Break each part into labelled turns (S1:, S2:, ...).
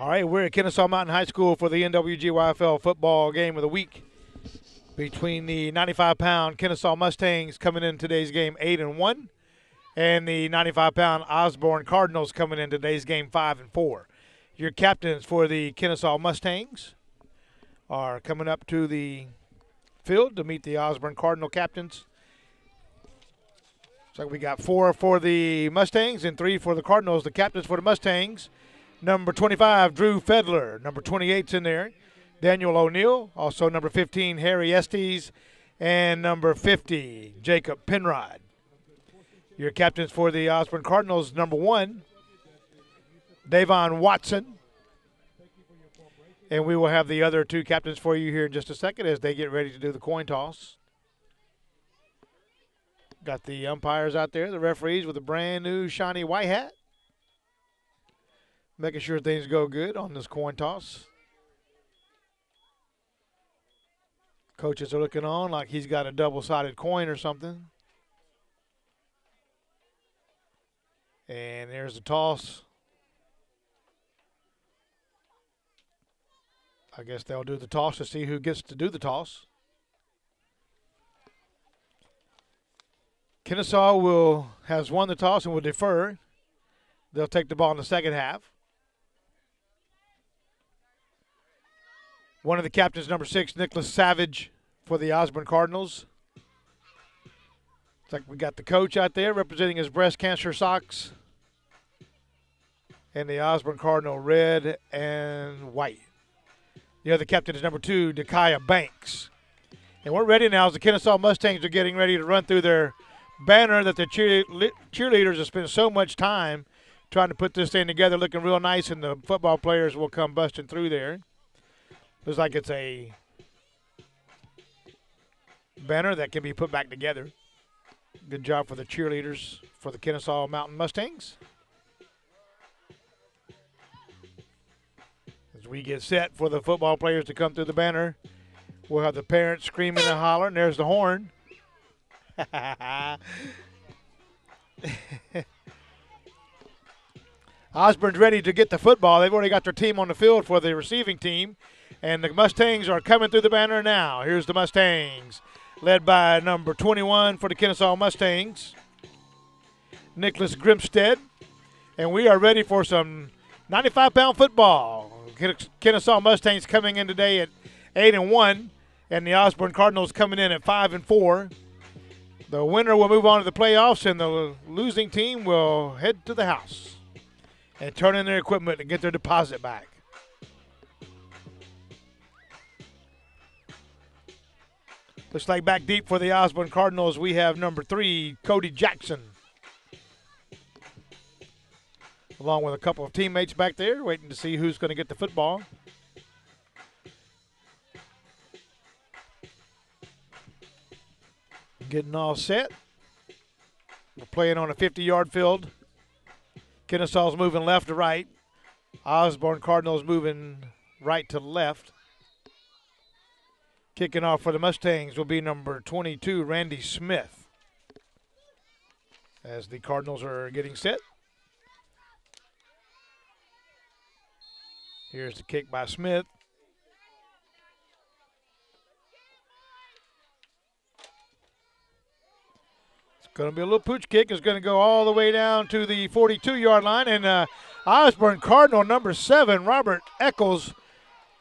S1: All right, we're at Kennesaw Mountain High School for the NWGYFL football game of the week between the 95-pound Kennesaw Mustangs coming in today's game 8-1, and the 95-pound Osborne Cardinals coming in today's game 5-4. Your captains for the Kennesaw Mustangs are coming up to the field to meet the Osborne Cardinal captains. So we got 4 for the Mustangs and 3 for the Cardinals. The captains for the Mustangs: number 25, Drew Fedler. Number 28's in there, Daniel O'Neill. Also number 15, Harry Estes. And number 50, Jacob Penrod. Your captains for the Osborne Cardinals: number 1, Davon Watson. And we will have the other 2 captains for you here in just a second as they get ready to do the coin toss. Got the umpires out there, the referees with a brand new shiny white hat, making sure things go good on this coin toss. Coaches are looking on like he's got a double-sided coin or something. And there's the toss. I guess they'll do the toss to see who gets to do the toss. Kennesaw has won the toss and will defer. They'll take the ball in the second half. One of the captains, number 6, Nicholas Savage, for the Osborne Cardinals. It's like we got the coach out there representing his breast cancer socks. And the Osborne Cardinal red and white. The other captain is number 2, Dekiah Banks. And we're ready now as the Kennesaw Mustangs are getting ready to run through their banner that the cheerleaders have spent so much time trying to put this thing together, looking real nice, and the football players will come busting through there. Looks like it's a banner that can be put back together. Good job for the cheerleaders for the Kennesaw Mountain Mustangs. As we get set for the football players to come through the banner, we'll have the parents screaming and hollering. There's the horn. Osborne's ready to get the football. They've already got their team on the field for the receiving team, and the Mustangs are coming through the banner now. Here's the Mustangs, led by number 21 for the Kennesaw Mustangs, Nicholas Grimstead, and we are ready for some 95-pound football. Kennesaw Mustangs coming in today at 8-1, and the Osborne Cardinals coming in at 5-4. The winner will move on to the playoffs, and the losing team will head to the house and turn in their equipment and get their deposit back. Looks like back deep for the Osborne Cardinals, we have number 3, Cody Jackson, along with a couple of teammates back there waiting to see who's going to get the football. Getting all set. We're playing on a 50-yard field. Kennesaw's moving left to right. Osborne Cardinals moving right to left. Kicking off for the Mustangs will be number 22, Randy Smith, as the Cardinals are getting set. Here's the kick by Smith. Going to be a little pooch kick. It's going to go all the way down to the 42-yard line. And Osborne Cardinal, number 7, Robert Eccles,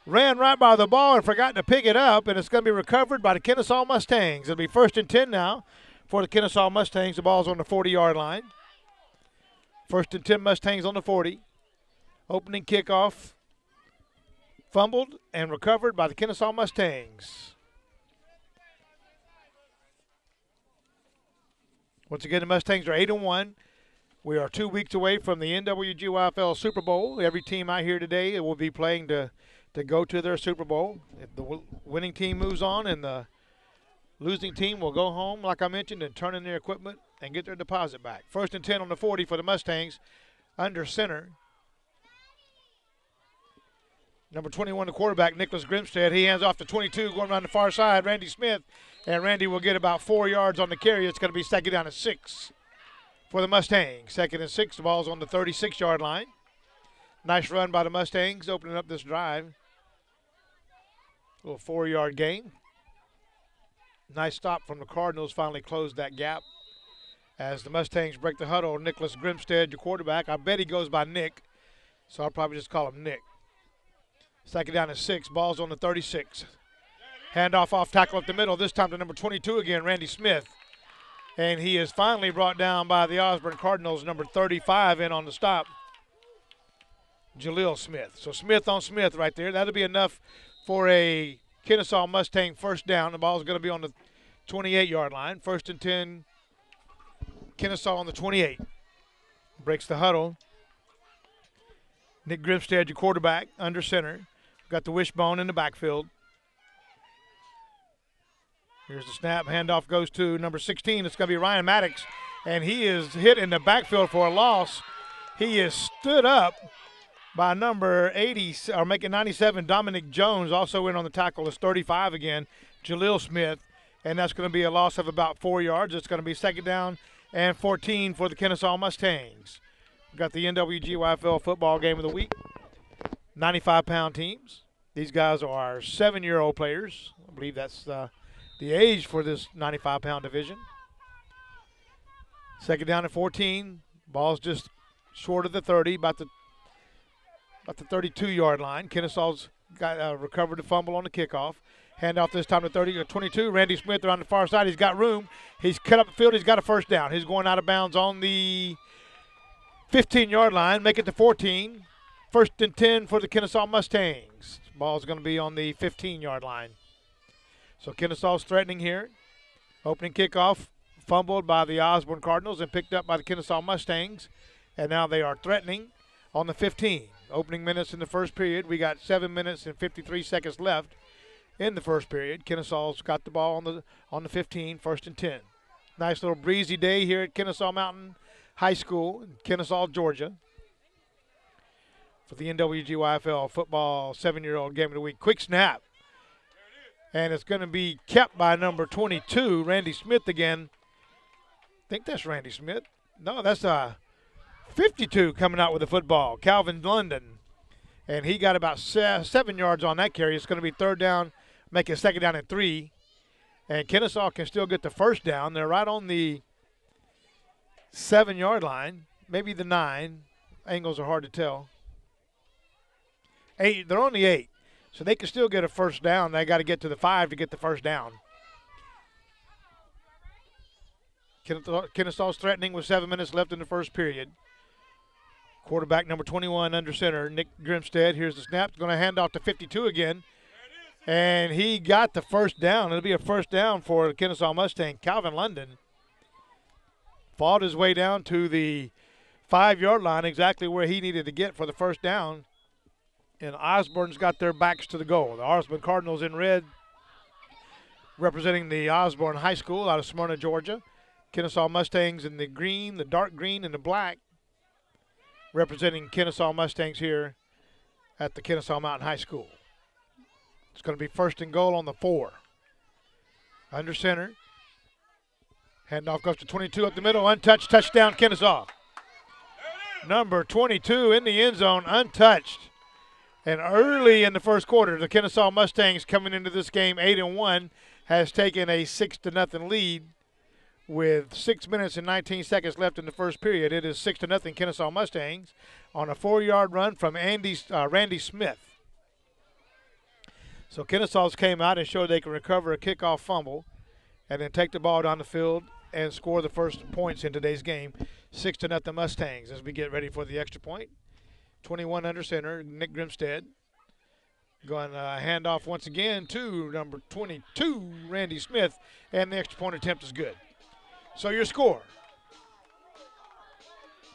S1: ran right by the ball and forgot to pick it up. And it's going to be recovered by the Kennesaw Mustangs. It'll be 1st and 10 now for the Kennesaw Mustangs. The ball's on the 40-yard line. 1st and 10 Mustangs on the 40. Opening kickoff. Fumbled and recovered by the Kennesaw Mustangs. Once again, the Mustangs are 8-1. We are 2 weeks away from the NWGYFL Super Bowl. Every team out here today will be playing to go to their Super Bowl. If the winning team moves on and the losing team will go home, like I mentioned, and turn in their equipment and get their deposit back. 1st and 10 on the 40 for the Mustangs, under center. Number 21, the quarterback, Nicholas Grimstead. He hands off to 22, going around the far side, Randy Smith. And Randy will get about 4 yards on the carry. It's going to be 2nd down and 6 for the Mustangs. 2nd and 6, the ball's on the 36-yard line. Nice run by the Mustangs, opening up this drive. Little 4-yard gain. Nice stop from the Cardinals, finally closed that gap. As the Mustangs break the huddle, Nicholas Grimstead, your quarterback. I bet he goes by Nick, so I'll probably just call him Nick. Second down and 6, ball's on the 36. Handoff off tackle up the middle, this time to number 22 again, Randy Smith. And he is finally brought down by the Osborne Cardinals, number 35 in on the stop, Jaleel Smith. So Smith on Smith right there. That'll be enough for a Kennesaw Mustang first down. The ball's going to be on the 28-yard line. First and 10, Kennesaw on the 28. Breaks the huddle. Nick Grimstead, your quarterback, under center. Got the wishbone in the backfield. Here's the snap. Handoff goes to number 16. It's going to be Ryan Maddox, and he is hit in the backfield for a loss. He is stood up by number 80, or making 97, Dominic Jones. Also in on the tackle is 35 again, Jaleel Smith, and that's going to be a loss of about 4 yards. It's going to be second down and 14 for the Kennesaw Mustangs. We've got the NWGYFL football game of the week. 95-pound teams. These guys are 7-year-old players. I believe that's the age for this 95-pound division. Second down and 14. Ball's just short of the 30, about the 32-yard line. Kennesaw's got recovered the fumble on the kickoff. Handoff this time to 30 or 22. Randy Smith around the far side. He's got room. He's cut up the field. He's got a first down. He's going out of bounds on the 15-yard line. Make it to 14. First and 10 for the Kennesaw Mustangs. Ball's going to be on the 15-yard line. So Kennesaw's threatening here. Opening kickoff fumbled by the Osborne Cardinals and picked up by the Kennesaw Mustangs. And now they are threatening on the 15. Opening minutes in the first period. We got 7 minutes and 53 seconds left in the first period. Kennesaw's got the ball on the 15, first and 10. Nice little breezy day here at Kennesaw Mountain High School in Kennesaw, Georgia, for the NWGYFL football 7-year-old game of the week. Quick snap. And it's going to be kept by number 22, Randy Smith again. I think that's Randy Smith. No, that's 52 coming out with the football, Calvin London. And he got about 7 yards on that carry. It's going to be third down, make it second down and 3. And Kennesaw can still get the first down. They're right on the 7-yard line, maybe the 9. Angles are hard to tell. 8, they're on the 8. So they can still get a first down. They got to get to the 5 to get the first down. Kennesaw's threatening with 7 minutes left in the first period. Quarterback number 21 under center, Nick Grimstead. Here's the snap. Going to hand off to 52 again. And he got the first down. It'll be a first down for the Kennesaw Mustang. Calvin London fought his way down to the 5-yard line, exactly where he needed to get for the first down. And Osborne's got their backs to the goal. The Osborne Cardinals in red, representing the Osborne High School out of Smyrna, Georgia. Kennesaw Mustangs in the green, the dark green, and the black, representing Kennesaw Mustangs here at the Kennesaw Mountain High School. It's going to be first and goal on the 4. Under center. Handoff goes to 22 up the middle. Untouched. Touchdown, Kennesaw. Number 22 in the end zone, untouched. And early in the first quarter, the Kennesaw Mustangs coming into this game 8-1 has taken a 6-0 lead with 6 minutes and 19 seconds left in the first period. It is 6-0 Kennesaw Mustangs on a 4-yard run from Randy Smith. So Kennesaw's came out and showed they can recover a kickoff fumble and then take the ball down the field and score the first points in today's game. 6-0 Mustangs as we get ready for the extra point. 21 under center, Nick Grimstead. Going to hand off once again to number 22, Randy Smith, and the extra point attempt is good. So your score,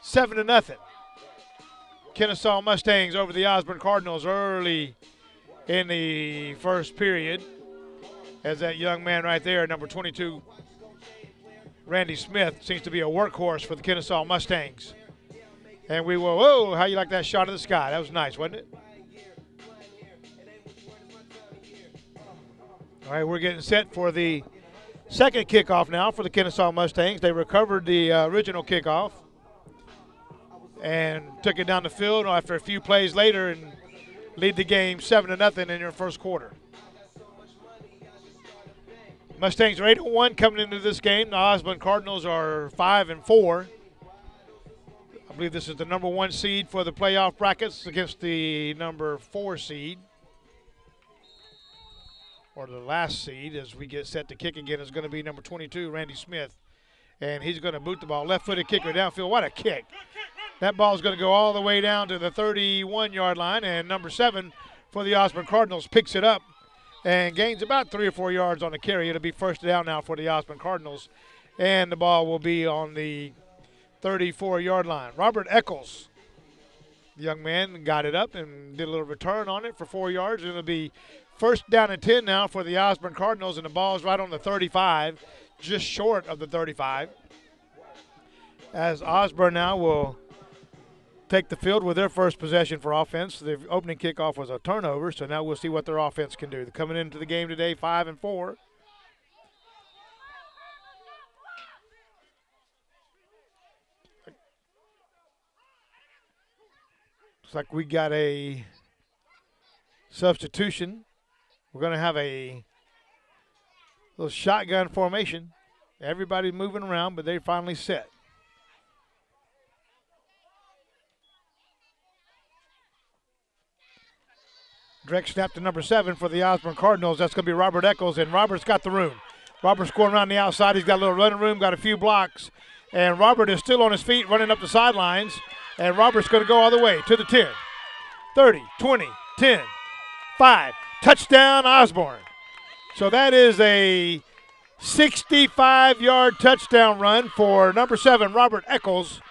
S1: 7-0. Kennesaw Mustangs over the Osborne Cardinals early in the first period. As that young man right there, number 22, Randy Smith, seems to be a workhorse for the Kennesaw Mustangs. And we will, whoa, how you like that shot of the sky? That was nice, wasn't it? All right, we're getting set for the second kickoff now for the Kennesaw Mustangs. They recovered the original kickoff. and took it down the field after a few plays later and lead the game 7-0 in your first quarter. Mustangs are 8-1 coming into this game. The Osborne Cardinals are 5-4. I believe this is the number 1 seed for the playoff brackets against the number 4 seed. Or the last seed as we get set to kick again is going to be number 22, Randy Smith. And he's going to boot the ball. Left-footed kicker downfield. What a kick. That ball is going to go all the way down to the 31-yard line. And number 7 for the Osborne Cardinals picks it up and gains about 3 or 4 yards on the carry. It'll be first down now for the Osborne Cardinals. And the ball will be on the 34-yard line. Robert Eccles, the young man, got it up and did a little return on it for 4 yards. It'll be first down and 10 now for the Osborne Cardinals, and the ball is right on the 35, just short of the 35. As Osborne now will take the field with their first possession for offense. The opening kickoff was a turnover, so now we'll see what their offense can do. They're coming into the game today 5-4. Looks like we got a substitution. We're going to have a little shotgun formation. Everybody moving around, but they're finally set. Direct snap to number 7 for the Osborne Cardinals. That's going to be Robert Eccles, and Robert's got the room. Robert's going around the outside. He's got a little running room, got a few blocks, and Robert is still on his feet running up the sidelines, and Robert's going to go all the way to the 10, 30, 20, 10, 5. Touchdown, Osborne. So that is a 65-yard touchdown run for number 7, Robert Eccles.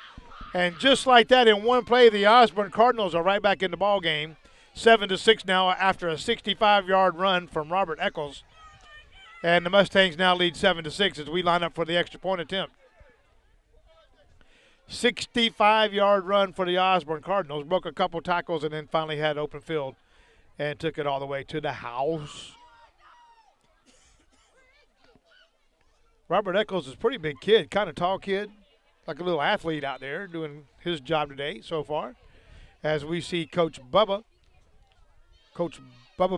S1: And just like that, in one play, the Osborne Cardinals are right back in the ball game. 7-6 now after a 65-yard run from Robert Eccles. And the Mustangs now lead 7-6 as we line up for the extra point attempt. 65-yard run for the Osborne Cardinals. Broke a couple tackles and then finally had open field and took it all the way to the house. Robert Eccles is a pretty big kid, kind of tall kid, like a little athlete out there doing his job today so far. As we see Coach Bubba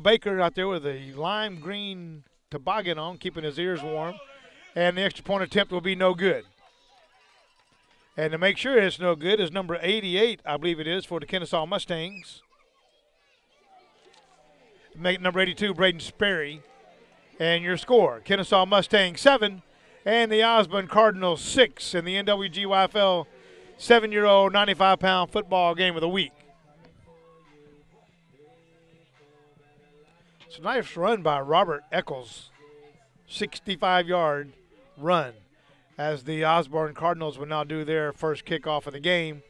S1: Baker out there with a lime green toboggan on, keeping his ears warm. And the extra point attempt will be no good. And to make sure it's no good is number 88, I believe it is, for the Kennesaw Mustangs. Number 82, Braden Sperry. And your score, Kennesaw Mustangs 7 and the Osborne Cardinals 6 in the NWGYFL 7-year-old 95-pound football game of the week. It's a nice run by Robert Eccles, 65-yard run, as the Osborne Cardinals will now do their first kickoff of the game,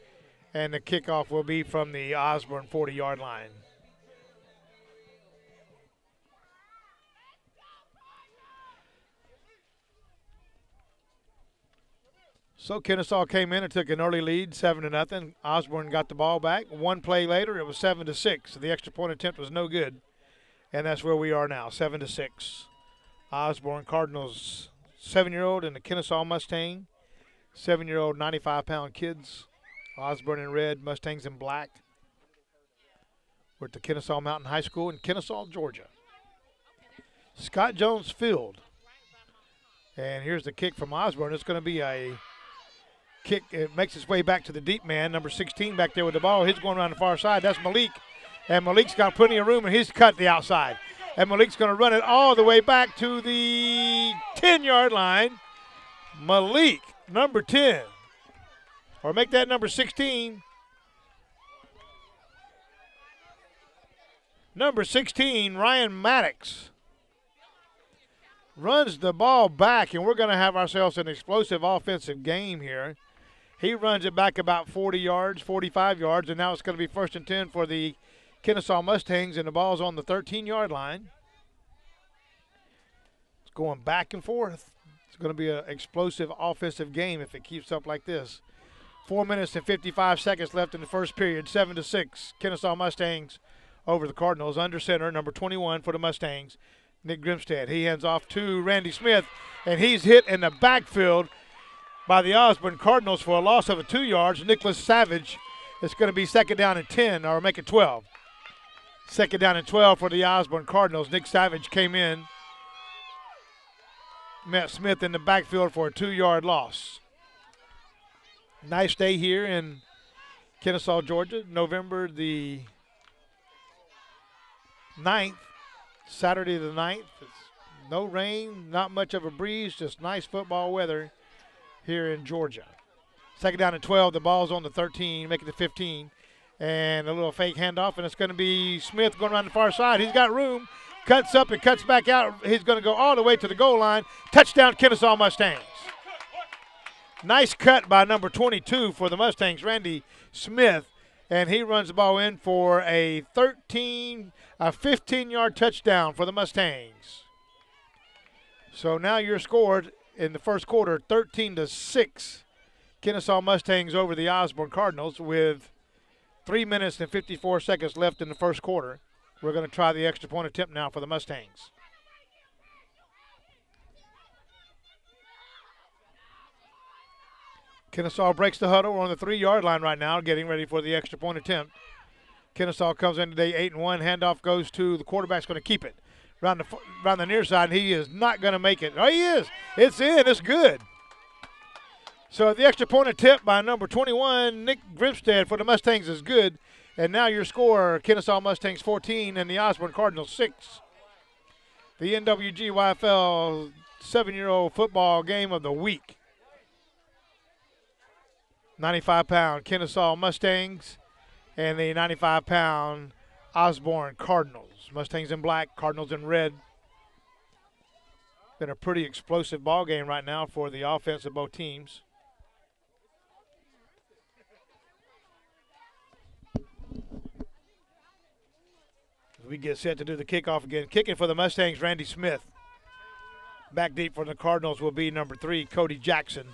S1: and the kickoff will be from the Osborne 40-yard line. So Kennesaw came in and took an early lead, 7-0. Osborne got the ball back. One play later, it was 7-6. So the extra point attempt was no good, and that's where we are now, 7-6. Osborne Cardinals, 7-year-old, and the Kennesaw Mustang, 7-year-old 95-pound kids. Osborne in red, Mustangs in black. We're at the Kennesaw Mountain High School in Kennesaw, Georgia. Scott Jones Field. And here's the kick from Osborne. It's going to be a kick. It makes its way back to the deep man, number 16 back there with the ball. He's going around the far side. That's Malik. And Malik's got plenty of room, and he's cut the outside. And Malik's going to run it all the way back to the 10-yard line. Malik, number 10. Or make that number 16. Number 16, Ryan Maddox, runs the ball back, and we're going to have ourselves an explosive offensive game here. He runs it back about 40 yards, 45 yards, and now it's going to be 1st and 10 for the Kennesaw Mustangs, and the ball's on the 13-yard line. It's going back and forth. It's going to be an explosive offensive game if it keeps up like this. 4 minutes and 55 seconds left in the first period, 7-6. Kennesaw Mustangs over the Cardinals. Under center, number 21 for the Mustangs, Nick Grimstead. He hands off to Randy Smith, and he's hit in the backfield by the Osborne Cardinals for a loss of 2 yards. Nicholas Savage It's going to be second down and 10, or make it 12. Second down and 12 for the Osborne Cardinals. Nick Savage came in, met Smith in the backfield for a 2-yard loss. Nice day here in Kennesaw, Georgia, November the 9th, Saturday the 9th. It's no rain, not much of a breeze, just nice football weather here in Georgia. Second down and 12, the ball's on the 13, make it to 15. And a little fake handoff, and it's going to be Smith going around the far side. He's got room, cuts up and cuts back out. He's going to go all the way to the goal line. Touchdown, Kennesaw Mustangs. Nice cut by number 22 for the Mustangs, Randy Smith, and he runs the ball in for a 15-yard touchdown for the Mustangs. So now you're scored in the first quarter, 13-6. Kennesaw Mustangs over the Osborne Cardinals with 3 minutes and 54 seconds left in the first quarter. We're going to try the extra point attempt now for the Mustangs. Kennesaw breaks the huddle. We're on the 3-yard line right now, getting ready for the extra point attempt. Kennesaw comes in today 8-1. Handoff goes to the quarterback's going to keep it. Around the near side, and he is not going to make it. Oh, he is. It's in. It's good. So the extra point attempt by number 21, Nick Grimstead, for the Mustangs is good. And now your score, Kennesaw Mustangs 14 and the Osborne Cardinals 6. The NWGYFL 7-year-old football game of the week. 95-pound Kennesaw Mustangs and the 95-pound Osborne Cardinals. Mustangs in black, Cardinals in red. Been a pretty explosive ball game right now for the offense of both teams. We get set to do the kickoff again. Kicking for the Mustangs, Randy Smith. Back deep for the Cardinals will be number 3, Cody Jackson.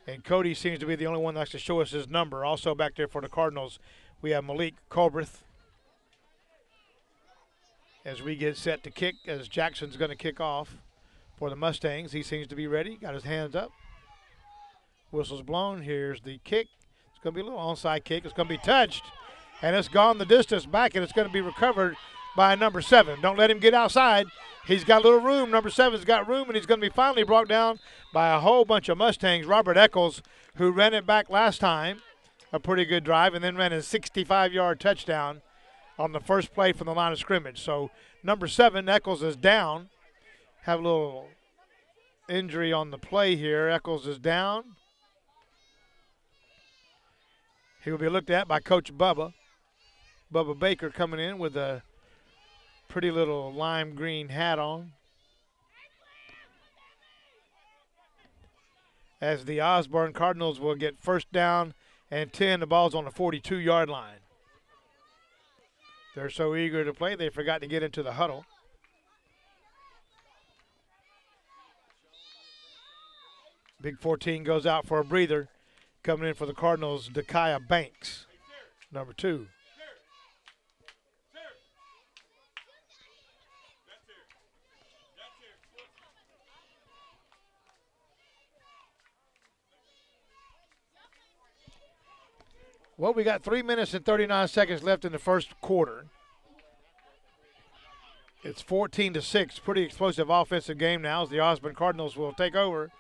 S1: And Cody seems to be the only one that likes to show us his number. Also back there for the Cardinals, we have Malik Colbreth. As we get set to kick, as Jackson's going to kick off for the Mustangs. He seems to be ready. Got his hands up. Whistle's blown. Here's the kick. It's going to be a little onside kick. It's going to be touched. And it's gone the distance back, and it's going to be recovered by number 7. Don't let him get outside. He's got a little room. Number 7's got room, and he's going to be finally brought down by a whole bunch of Mustangs. Robert Eccles, who ran it back last time, a pretty good drive, and then ran a 65-yard touchdown on the first play from the line of scrimmage. So number 7, Eccles, is down. Have a little injury on the play here. Eccles is down. He will be looked at by Coach Bubba. Bubba Baker coming in with a pretty little lime green hat on. As the Osborne Cardinals will get first down and 10. The ball's on the 42-yard line. They're so eager to play, they forgot to get into the huddle. Big 14 goes out for a breather. Coming in for the Cardinals, Dakaya Banks, number 2. Well, we got 3 minutes and 39 seconds left in the first quarter. It's 14-6. Pretty explosive offensive game now as the Osborne Cardinals will take over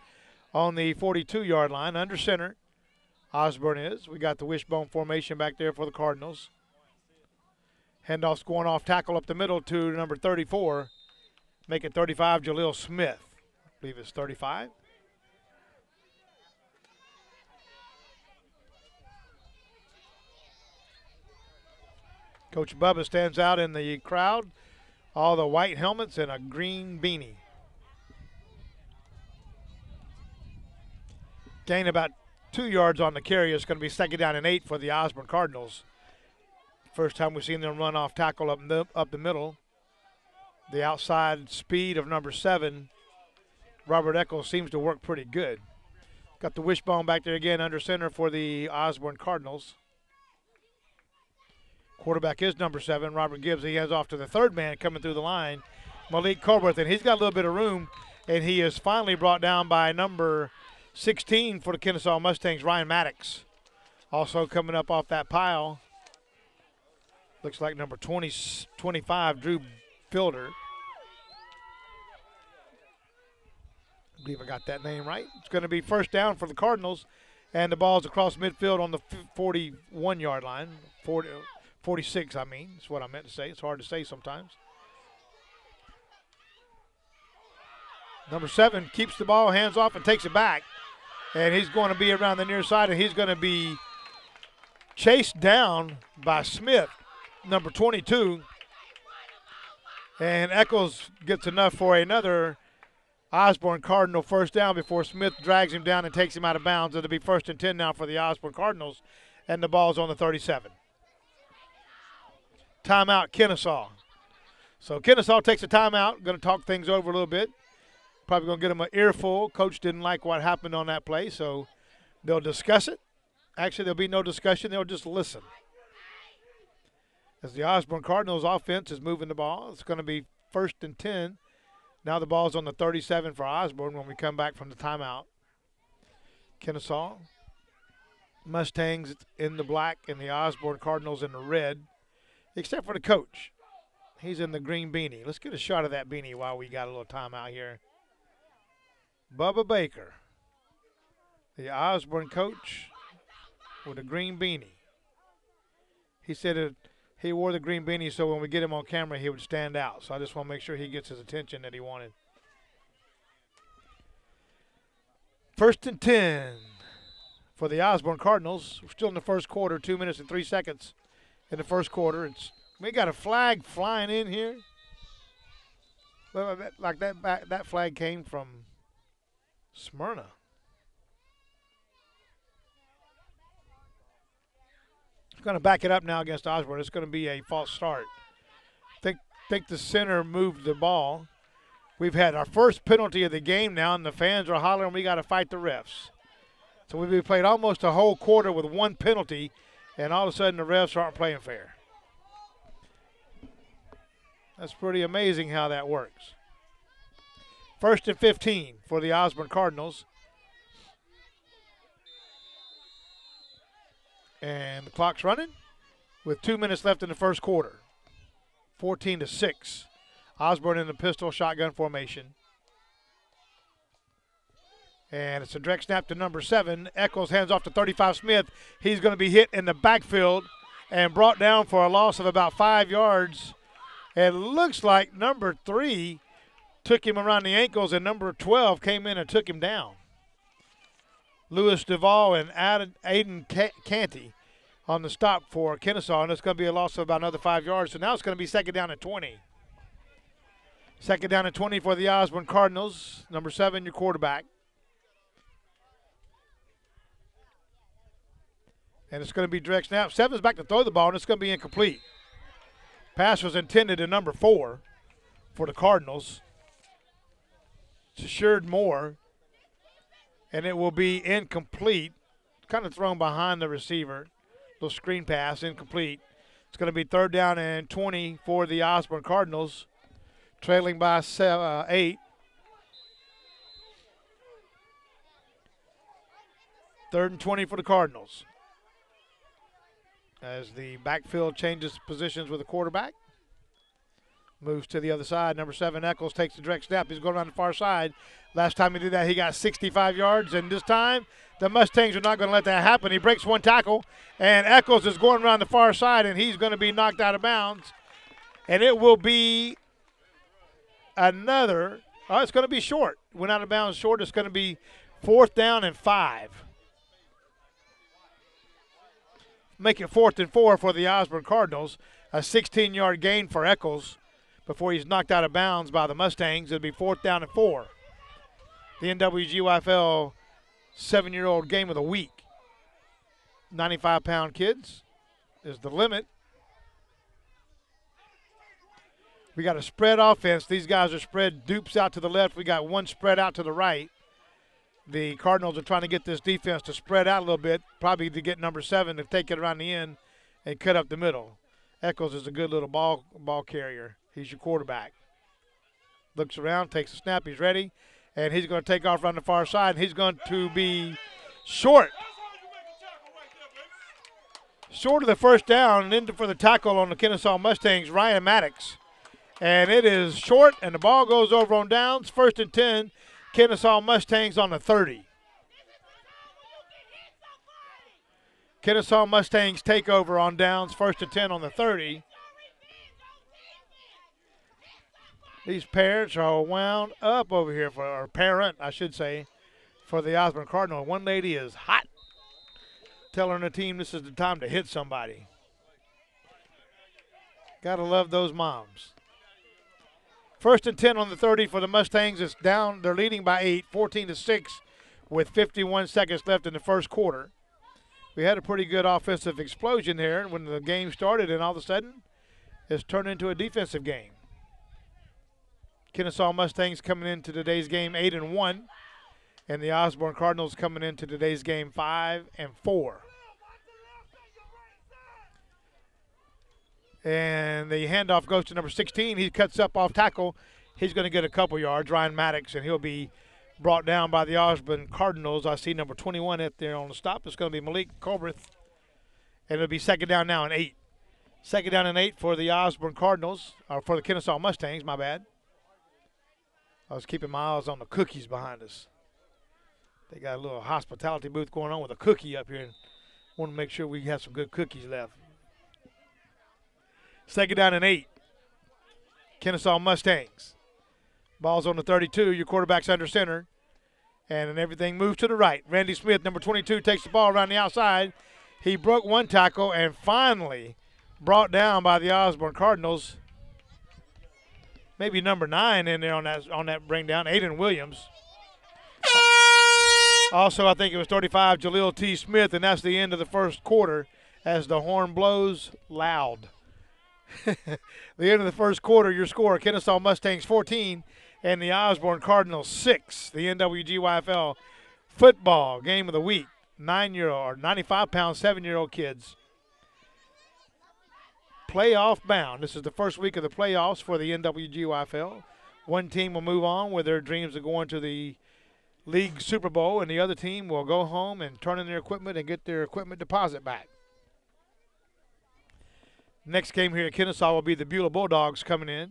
S1: on the 42-yard line under center. Osborne is. We got the wishbone formation back there for the Cardinals. Handoff's going off tackle up the middle to number 34. Make it 35, Jaleel Smith. I believe it's 35. Coach Bubba stands out in the crowd. All the white helmets and a green beanie. Gain about 2 yards on the carry. It's going to be second down and 8 for the Osborne Cardinals. First time we've seen them run off tackle up the middle. The outside speed of number 7, Robert Eccles, seems to work pretty good. Got the wishbone back there again under center for the Osborne Cardinals. Quarterback is number 7, Robert Gibbs. He heads off to the third man coming through the line, Malik Colbreth, and he's got a little bit of room, and he is finally brought down by number 16 for the Kennesaw Mustangs, Ryan Maddox. Also coming up off that pile, looks like number 25, Drew Fielder. I believe I got that name right. It's going to be first down for the Cardinals, and the ball's across midfield on the 41-yard line. 46, I mean. That's what I meant to say. It's hard to say sometimes. Number 7 keeps the ball, hands off, and takes it back. And he's going to be around the near side, and he's going to be chased down by Smith, number 22. And Eccles gets enough for another Osborne Cardinal first down before Smith drags him down and takes him out of bounds. It'll be 1st and 10 now for the Osborne Cardinals, and the ball's on the 37. Timeout, Kennesaw. So Kennesaw takes a timeout. Going to talk things over a little bit. Probably going to get them an earful. Coach didn't like what happened on that play, so they'll discuss it. Actually, there'll be no discussion. They'll just listen. As the Osborne Cardinals offense is moving the ball, it's going to be 1st and 10. Now the ball's on the 37 for Osborne when we come back from the timeout. Kennesaw, Mustangs in the black and the Osborne Cardinals in the red, except for the coach. He's in the green beanie. Let's get a shot of that beanie while we got a little timeout here. Bubba Baker, the Osborne coach with a green beanie. He said he wore the green beanie so when we get him on camera he would stand out. So I just want to make sure he gets his attention that he wanted. 1st and 10 for the Osborne Cardinals. We're still in the first quarter, 2 minutes and 3 seconds in the first quarter. We got a flag flying in here. Well, like that flag came from Smyrna. It's going to back it up now against Osborne. It's going to be a false start. Think the center moved the ball. We've had our first penalty of the game now, and the fans are hollering, we got to fight the refs. So we've played almost a whole quarter with one penalty, and all of a sudden the refs aren't playing fair. That's pretty amazing how that works. 1st and 15 for the Osborne Cardinals. And the clock's running with 2 minutes left in the first quarter. 14-6. Osborne in the pistol shotgun formation. And it's a direct snap to number 7. Eccles hands off to 35 Smith. He's going to be hit in the backfield and brought down for a loss of about 5 yards. It looks like number 3 took him around the ankles, and number 12 came in and took him down. Lewis Duvall and Aiden Canty on the stop for Kennesaw, and it's going to be a loss of about another 5 yards. So now it's going to be 2nd down and 20. 2nd down and 20 for the Osborne Cardinals. Number 7, your quarterback. And it's going to be direct snap. 7's back to throw the ball, and it's going to be incomplete. Pass was intended to number 4 for the Cardinals. It's Assured Moore. And it will be incomplete. Kind of thrown behind the receiver. Little screen pass, incomplete. It's going to be 3rd down and 20 for the Osborne Cardinals. Trailing by 8. 3rd and 20 for the Cardinals. As the backfield changes positions with the quarterback. Moves to the other side. Number 7, Eccles, takes the direct snap. He's going around the far side. Last time he did that, he got 65 yards. And this time, the Mustangs are not going to let that happen. He breaks one tackle, and Eccles is going around the far side, and he's going to be knocked out of bounds. And it will be another, it's going to be short. Went out of bounds short. It's going to be 4th down and 5. Make it 4th and 4 for the Osborne Cardinals. A 16-yard gain for Eccles before he's knocked out of bounds by the Mustangs. It'll be 4th down and 4. The NWGYFL 7-year-old game of the week. 95-pound kids is the limit. We got a spread offense. These guys are spread dupes out to the left. We got one spread out to the right. The Cardinals are trying to get this defense to spread out a little bit, probably to get number 7 to take it around the end and cut up the middle. Eccles is a good little ball carrier. He's your quarterback. Looks around, takes a snap, he's ready, and he's going to take off around the far side, and he's going to be short. Short of the first down, and in for the tackle on the Kennesaw Mustangs, Ryan Maddox. And it is short, and the ball goes over on downs. 1st and 10, Kennesaw Mustangs on the 30. Kennesaw Mustangs take over on downs, 1st and 10 on the 30. These parents are wound up over here or parent, I should say, for the Osborne Cardinal. One lady is hot, telling the team this is the time to hit somebody. Gotta love those moms. 1st and 10 on the 30 for the Mustangs. It's down. They're leading by 8, 14-6, with 51 seconds left in the first quarter. We had a pretty good offensive explosion here when the game started, and all of a sudden, it's turned into a defensive game. Kennesaw Mustangs coming into today's game 8-1, and the Osborne Cardinals coming into today's game 5-4. And the handoff goes to number 16. He cuts up off tackle. He's going to get a couple yards, Ryan Maddox, and he'll be brought down by the Osborne Cardinals. I see number 21 up there on the stop. It's going to be Malik Colbreth, and it'll be 2nd down now and 8. 2nd down and 8 for the Osborne Cardinals, or for the Kennesaw Mustangs, my bad. I was keeping my eyes on the cookies behind us. They got a little hospitality booth going on with a cookie up here, and want to make sure we have some good cookies left. 2nd down and 8. Kennesaw Mustangs. Ball's on the 32. Your quarterback's under center. And then everything moves to the right. Randy Smith, number 22, takes the ball around the outside. He broke one tackle and finally brought down by the Osborne Cardinals. Maybe number 9 in there on that bring down, Aiden Williams. Also, I think it was 35, Jaleel T. Smith, and that's the end of the first quarter as the horn blows loud. The end of the first quarter, your score, Kennesaw Mustangs 14 and the Osborne Cardinals 6. The NWGYFL football game of the week, 9-year-old or 95-pound, 7-year-old kids. Playoff bound. This is the first week of the playoffs for the NWGYFL. One team will move on with their dreams of going to the League Super Bowl, and the other team will go home and turn in their equipment and get their equipment deposit back. Next game here at Kennesaw will be the Beulah Bulldogs coming in,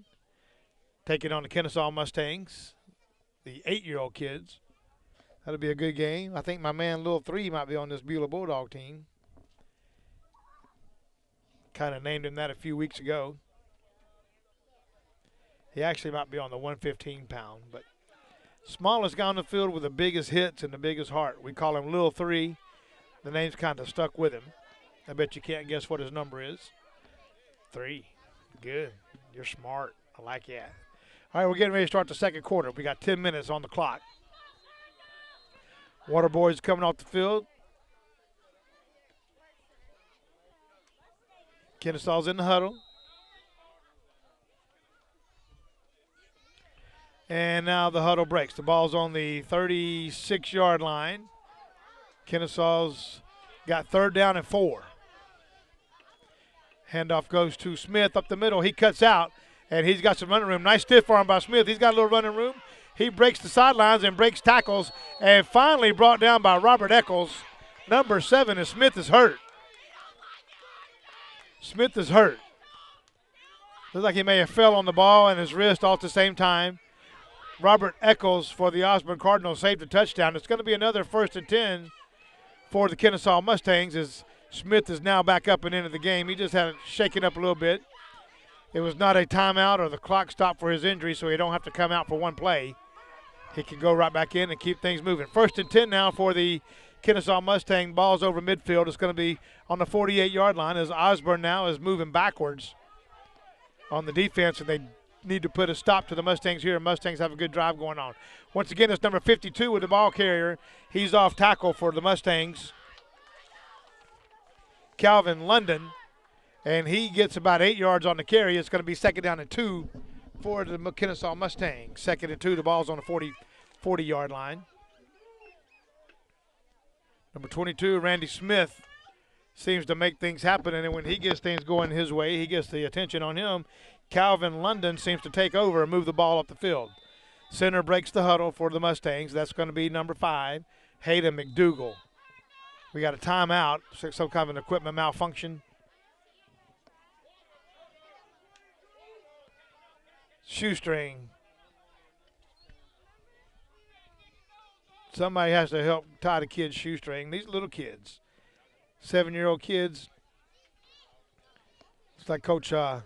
S1: taking on the Kennesaw Mustangs, the 8-year-old kids. That'll be a good game. I think my man Lil 3 might be on this Beulah Bulldog team. Kind of named him that a few weeks ago. He actually might be on the 115-pound, but smallest guy on the field with the biggest hits and the biggest heart. We call him Lil 3. The name's kind of stuck with him. I bet you can't guess what his number is. 3. Good. You're smart. I like that. All right, we're getting ready to start the second quarter. We got 10 minutes on the clock. Water Boys coming off the field. Kennesaw's in the huddle. And now the huddle breaks. The ball's on the 36-yard line. Kennesaw's got 3rd down and 4. Handoff goes to Smith up the middle. He cuts out, and he's got some running room. Nice stiff arm by Smith. He's got a little running room. He breaks the sidelines and breaks tackles, and finally brought down by Robert Eccles. Number 7, and Smith is hurt. Smith is hurt. Looks like he may have fell on the ball and his wrist all at the same time. Robert Eccles for the Osborne Cardinals saved a touchdown. It's going to be another 1st and 10 for the Kennesaw Mustangs as Smith is now back up and into the game. He just had it shaken up a little bit. It was not a timeout or the clock stopped for his injury, so he don't have to come out for one play. He can go right back in and keep things moving. 1st and 10 now for the Kennesaw Mustang. Ball's over midfield. It's going to be on the 48-yard line as Osborne now is moving backwards on the defense, and they need to put a stop to the Mustangs here. Mustangs have a good drive going on. Once again, it's number 52 with the ball carrier. He's off tackle for the Mustangs, Calvin London, and he gets about 8 yards on the carry. It's going to be 2nd down and 2 for the Kennesaw Mustangs. 2nd and 2, the ball's on the 40-yard line. Number 22, Randy Smith, seems to make things happen, and then when he gets things going his way, he gets the attention on him. Calvin London seems to take over and move the ball up the field. Center breaks the huddle for the Mustangs. That's going to be number 5, Hayden McDougal. We got a timeout, some kind of an equipment malfunction. Shoestring. Somebody has to help tie the kid's shoestring. These little kids, 7-year-old kids. It's like Coach on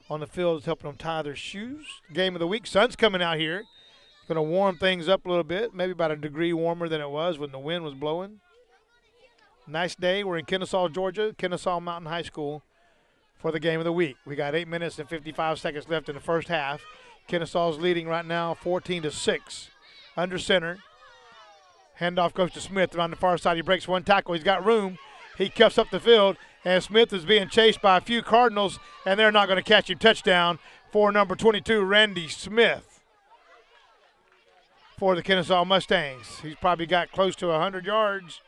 S1: the field is helping them tie their shoes. Game of the week. Sun's coming out here. Going to warm things up a little bit, maybe about a degree warmer than it was when the wind was blowing. Nice day. We're in Kennesaw, Georgia, Kennesaw Mountain High School for the game of the week. We got 8 minutes and 55 seconds left in the first half. Kennesaw's leading right now 14-6. Under center. Handoff goes to Smith around the far side. He breaks one tackle. He's got room. He cuffs up the field, and Smith is being chased by a few Cardinals, and they're not going to catch him. Touchdown for number 22, Randy Smith, for the Kennesaw Mustangs. He's probably got close to 100 yards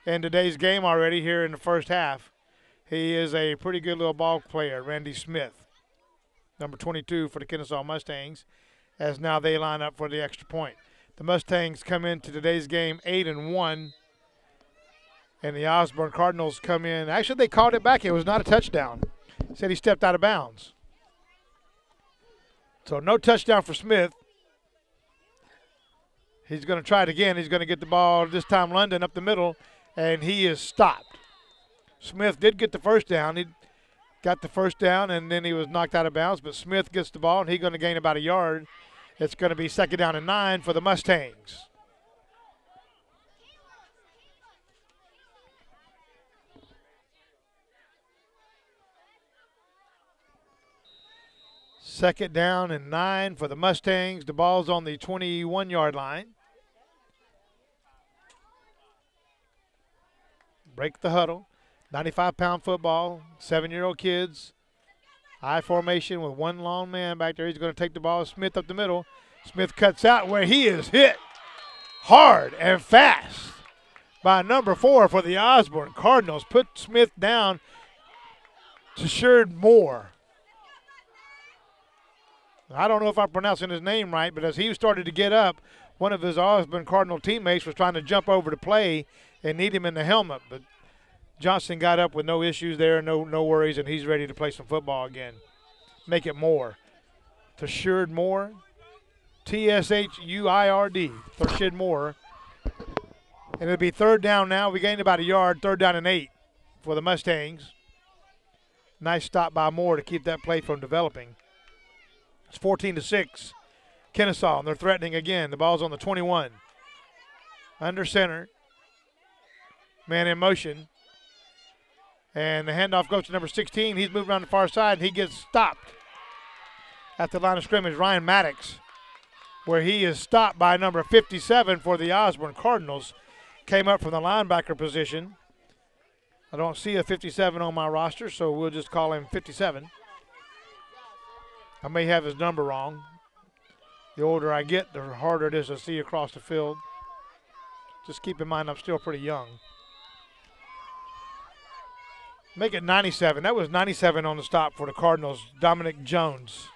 S1: in today's game already here in the first half. He is a pretty good little ball player, Randy Smith, number 22 for the Kennesaw Mustangs, as now they line up for the extra point. The Mustangs come into today's game 8-1, and the Osborne Cardinals come in. Actually, they called it back. It was not a touchdown. Said he stepped out of bounds. So no touchdown for Smith. He's going to try it again. He's going to get the ball, this time London, up the middle, and he is stopped. Smith did get the first down. He got the first down, and then he was knocked out of bounds, but Smith gets the ball, and he's going to gain about a yard. It's going to be 2nd down and 9 for the Mustangs. Second down and 9 for the Mustangs. The ball's on the 21-yard line. Break the huddle. 95-pound football, 7-year-old kids. I formation with one long man back there. He's going to take the ball. Smith up the middle. Smith cuts out where he is hit hard and fast by number 4 for the Osborne Cardinals. Put Smith down to Sherd Moore. I don't know if I'm pronouncing his name right, but as he started to get up, one of his Osborne Cardinal teammates was trying to jump over to play and need him in the helmet, but Johnson got up with no issues there, no worries, and he's ready to play some football again. Make it Moore. To Sherd Moore. Tshuird. Thurshid Moore. And it'll be 3rd down now. We gained about a yard. 3rd down and 8 for the Mustangs. Nice stop by Moore to keep that play from developing. It's 14-6. Kennesaw, and they're threatening again. The ball's on the 21. Under center. Man in motion. And the handoff goes to number 16. He's moving around the far side, and he gets stopped at the line of scrimmage. Ryan Maddox, where he is stopped by number 57 for the Osborne Cardinals. Came up from the linebacker position. I don't see a 57 on my roster, so we'll just call him 57. I may have his number wrong. The older I get, the harder it is to see across the field. Just keep in mind I'm still pretty young. Make it 97. That was 97 on the stop for the Cardinals. Dominic Jones.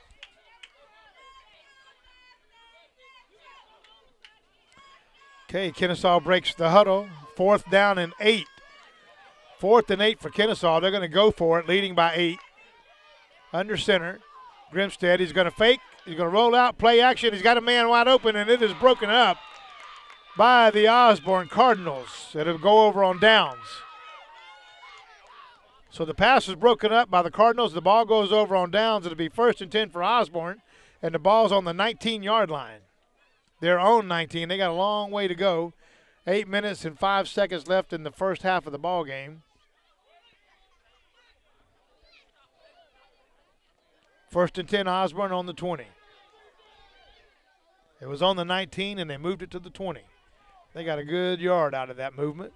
S1: Okay, Kennesaw breaks the huddle. 4th down and 8. 4th and 8 for Kennesaw. They're going to go for it, leading by 8. Under center. Grimstead, he's going to fake. He's going to roll out, play action. He's got a man wide open, and it is broken up by the Osborne Cardinals. It'll go over on downs. So the pass is broken up by the Cardinals. The ball goes over on downs. It'll be 1st and 10 for Osborne, and the ball's on the 19-yard line. Their own 19. They got a long way to go. 8 minutes and 5 seconds left in the first half of the ball game. 1st and 10, Osborne on the 20. It was on the 19, and they moved it to the 20. They got a good yard out of that movement.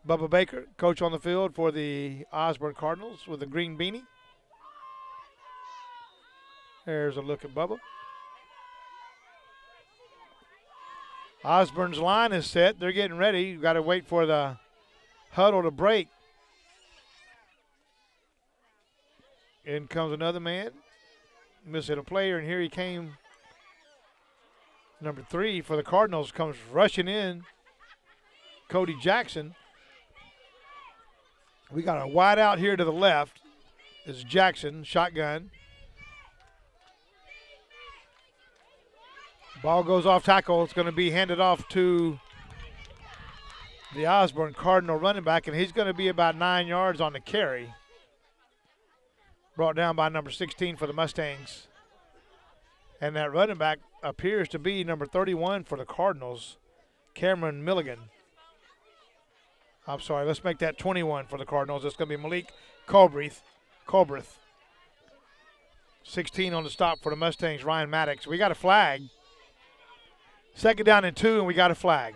S1: Bubba Baker, coach on the field for the Osborne Cardinals with a green beanie. There's a look at Bubba. Osborne's line is set. They're getting ready. You've got to wait for the huddle to break. In comes another man. Missing a player, and here he came. Number 3 for the Cardinals comes rushing in. Cody Jackson. We got a wide out here to the left. Is Jackson, shotgun. Ball goes off tackle. It's going to be handed off to the Osborne Cardinal running back, and he's going to be about 9 yards on the carry. Brought down by number 16 for the Mustangs. And that running back appears to be number 31 for the Cardinals, Cameron Milligan. I'm sorry, let's make that 21 for the Cardinals. It's going to be Malik Colbreth. 16 on the stop for the Mustangs, Ryan Maddox. We got a flag. 2nd down and 2, and we got a flag.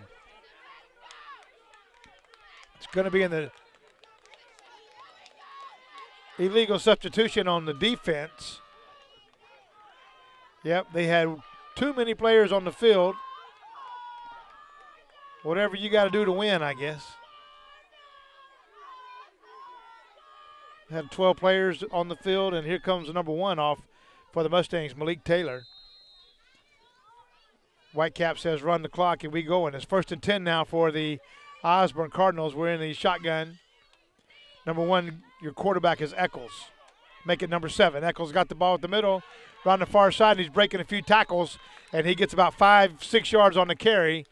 S1: It's going to be in the illegal substitution on the defense. Yep, they had too many players on the field. Whatever you got to do to win, I guess. Had 12 players on the field, and here comes the number 1 off for the Mustangs, Malik Taylor. Whitecap says run the clock, and we go. And it's 1st and 10 now for the Osborne Cardinals. We're in the shotgun. Number 1, your quarterback is Eccles. Make it number 7. Eccles got the ball at the middle, around the far side, and he's breaking a few tackles, and he gets about 5-6 yards on the carry,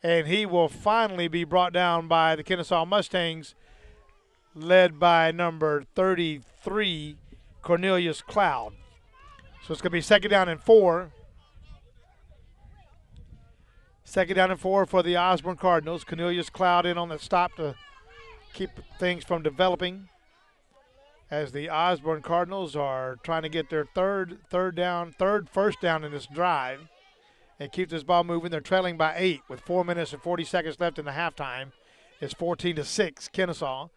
S1: and he will finally be brought down by the Kennesaw Mustangs, led by number 33, Cornelius Cloud. So it's going to be 2nd down and 4. 2nd down and 4 for the Osborne Cardinals. Cornelius Cloud in on the stop to keep things from developing, as the Osborne Cardinals are trying to get their first down in this drive and keep this ball moving. They're trailing by 8 with 4 minutes and 40 seconds left in the halftime. It's 14-6 Kennesaw.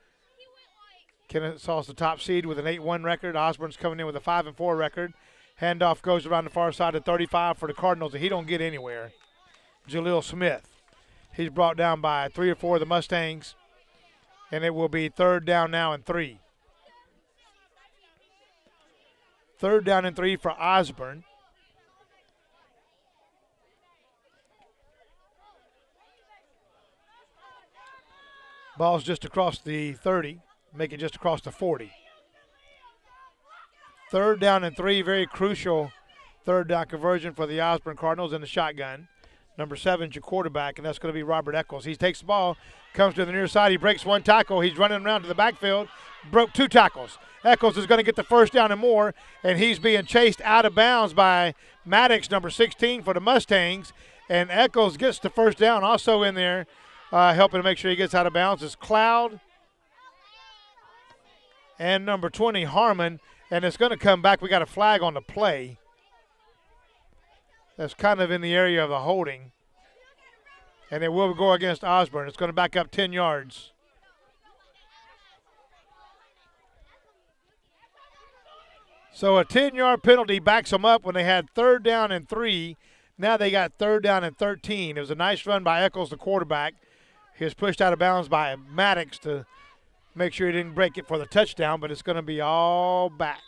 S1: Kennesaw's the top seed with an 8-1 record. Osborne's coming in with a 5-4 record. Handoff goes around the far side of 35 for the Cardinals, and he don't get anywhere. Jaleel Smith. He's brought down by 3 or 4 of the Mustangs, and it will be 3rd down now and 3. 3rd down and 3 for Osborne. Ball's just across the 30, make it just across the 40. 3rd down and 3, very crucial 3rd down conversion for the Osborne Cardinals in the shotgun. Number 7's your quarterback, and that's going to be Robert Eccles. He takes the ball, comes to the near side. He breaks 1 tackle. He's running around to the backfield, broke 2 tackles. Eccles is going to get the 1st down and more, and he's being chased out of bounds by Maddox, number 16 for the Mustangs, and Eccles gets the 1st down. Also in there helping to make sure he gets out of bounds is Cloud and number 20, Harmon, and it's going to come back. We got a flag on the play. That's kind of in the area of the holding. And it will go against Osborne. It's going to back up 10 yards. So a 10-yard penalty backs them up when they had 3rd down and 3. Now they got 3rd down and 13. It was a nice run by Eccles, the quarterback. He was pushed out of bounds by Maddox to make sure he didn't break it for the touchdown, but it's going to be all back.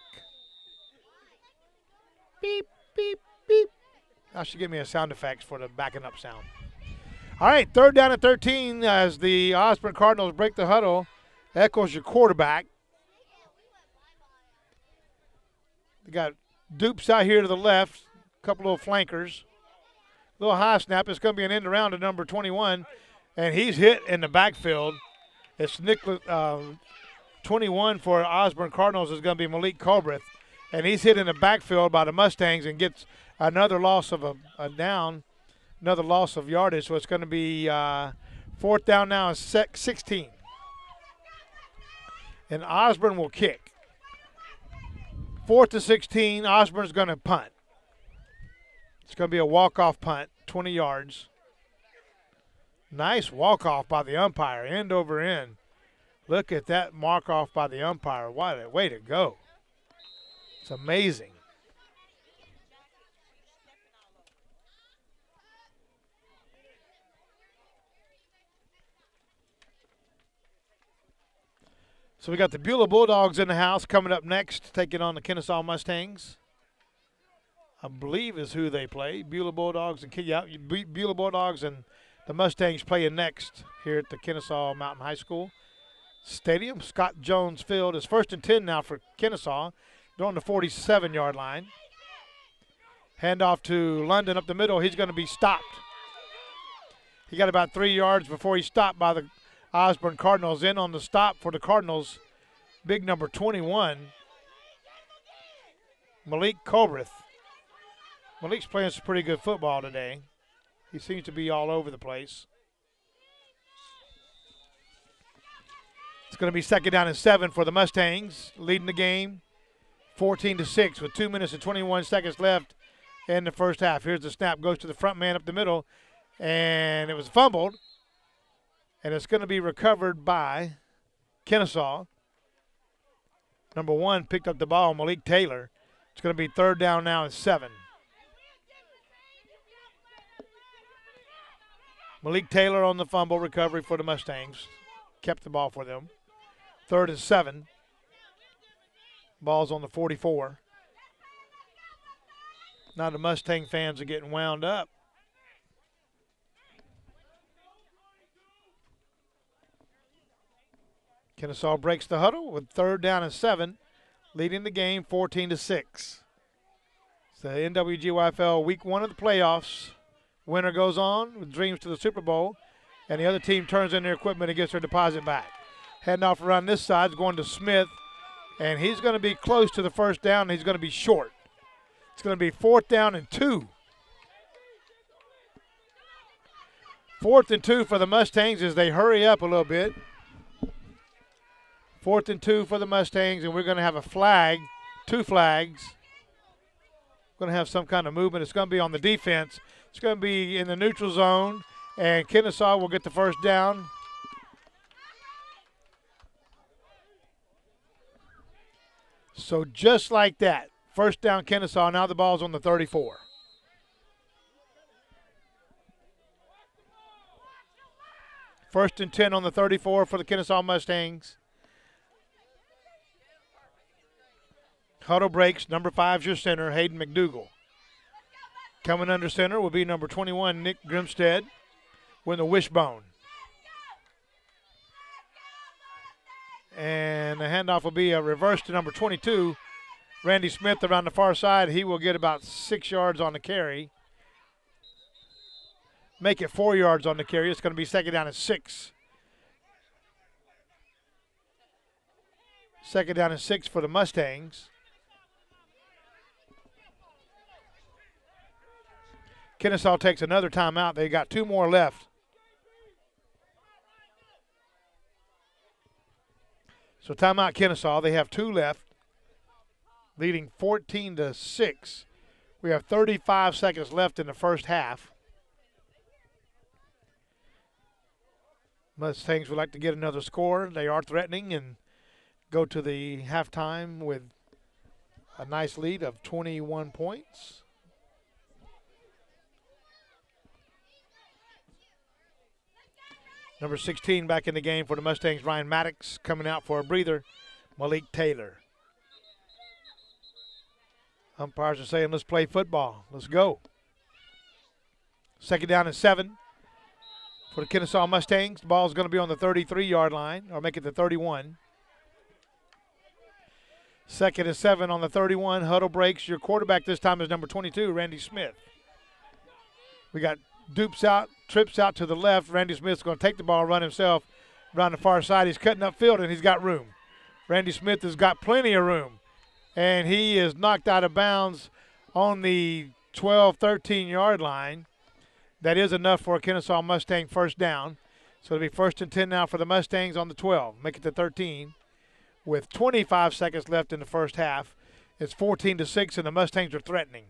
S1: Beep, beep, beep. I should give me a sound effects for the backing up sound. All right, 3rd down and 13 as the Osborne Cardinals break the huddle. Eccles, your quarterback. They got Dupes out here to the left, a couple little flankers. Little high snap. It's going to be an end around to number 21, and he's hit in the backfield. It's Nicholas, 21 for Osborne Cardinals is going to be Malik Colbreth, and he's hit in the backfield by the Mustangs and gets another loss of a down, another loss of yardage. So it's going to be 4th down now and 16. And Osborne will kick. 4th to 16, Osborne's going to punt. It's going to be a walk-off punt, 20 yards. Nice walk-off by the umpire, end over end. Look at that mark-off by the umpire. What a way to go. It's amazing. So we got the Beulah Bulldogs in the house coming up next, taking on the Kennesaw Mustangs. I believe is who they play. Beulah Bulldogs and Beulah Bulldogs and The Mustangs playing next here at the Kennesaw Mountain High School Stadium. Scott Jones Field is 1st and 10 now for Kennesaw. They're on the 47-yard line. Handoff to London up the middle. He's going to be stopped. He got about 3 yards before he stopped by the Osborne Cardinals. In on the stop for the Cardinals, big number 21, Malik Cobreth. Malik's playing some pretty good football today. He seems to be all over the place. It's going to be 2nd down and 7 for the Mustangs, leading the game 14-6 with 2 minutes and 21 seconds left in the first half. Here's the snap, goes to the front man up the middle, and it was fumbled, and it's going to be recovered by Kennesaw. Number 1 picked up the ball, Malik Taylor. It's going to be 3rd down now and 7. Malik Taylor on the fumble recovery for the Mustangs. Kept the ball for them. 3rd and 7. Ball's on the 44. Now the Mustang fans are getting wound up. Kennesaw breaks the huddle with 3rd down and 7, leading the game 14-6. It's the NWGYFL Week 1 of the playoffs. Winner goes on with dreams to the Super Bowl, and the other team turns in their equipment and gets their deposit back. Heading off around this side is going to Smith, and he's going to be close to the first down, and he's going to be short. It's going to be 4th down and 2. 4th and 2 for the Mustangs as they hurry up a little bit. 4th and 2 for the Mustangs, and we're going to have a flag, 2 flags. We're going to have some kind of movement. It's going to be on the defense. It's going to be in the neutral zone, and Kennesaw will get the first down. So just like that, first down Kennesaw. Now the ball's on the 34. First and 10 on the 34 for the Kennesaw Mustangs. Huddle breaks. Number 5's your center, Hayden McDougal. Coming under center will be number 21, Nick Grimstead, with a wishbone. And the handoff will be a reverse to number 22, Randy Smith around the far side. He will get about 6 yards on the carry. Make it 4 yards on the carry. It's going to be 2nd down and 6. 2nd down and 6 for the Mustangs. Kennesaw takes another timeout. They got 2 more left. So timeout Kennesaw. They have 2 left, leading 14-6. We have 35 seconds left in the first half. Mustangs would like to get another score. They are threatening and go to the halftime with a nice lead of 21 points. Number 16 back in the game for the Mustangs, Ryan Maddox. Coming out for a breather, Malik Taylor. Umpires are saying, let's play football. Let's go. 2nd down and 7 for the Kennesaw Mustangs. The ball's going to be on the 33-yard line, or make it the 31. 2nd and 7 on the 31. Huddle breaks. Your quarterback this time is number 22, Randy Smith. We got dupes out, trips out to the left. Randy Smith's going to take the ball, run himself around the far side. He's cutting upfield, and he's got room. Randy Smith has got plenty of room, and he is knocked out of bounds on the 12, 13-yard line. That is enough for a Kennesaw Mustang first down. So it'll be 1st and 10 now for the Mustangs on the 12. Make it to 13 with 25 seconds left in the first half. It's 14-6, and the Mustangs are threatening.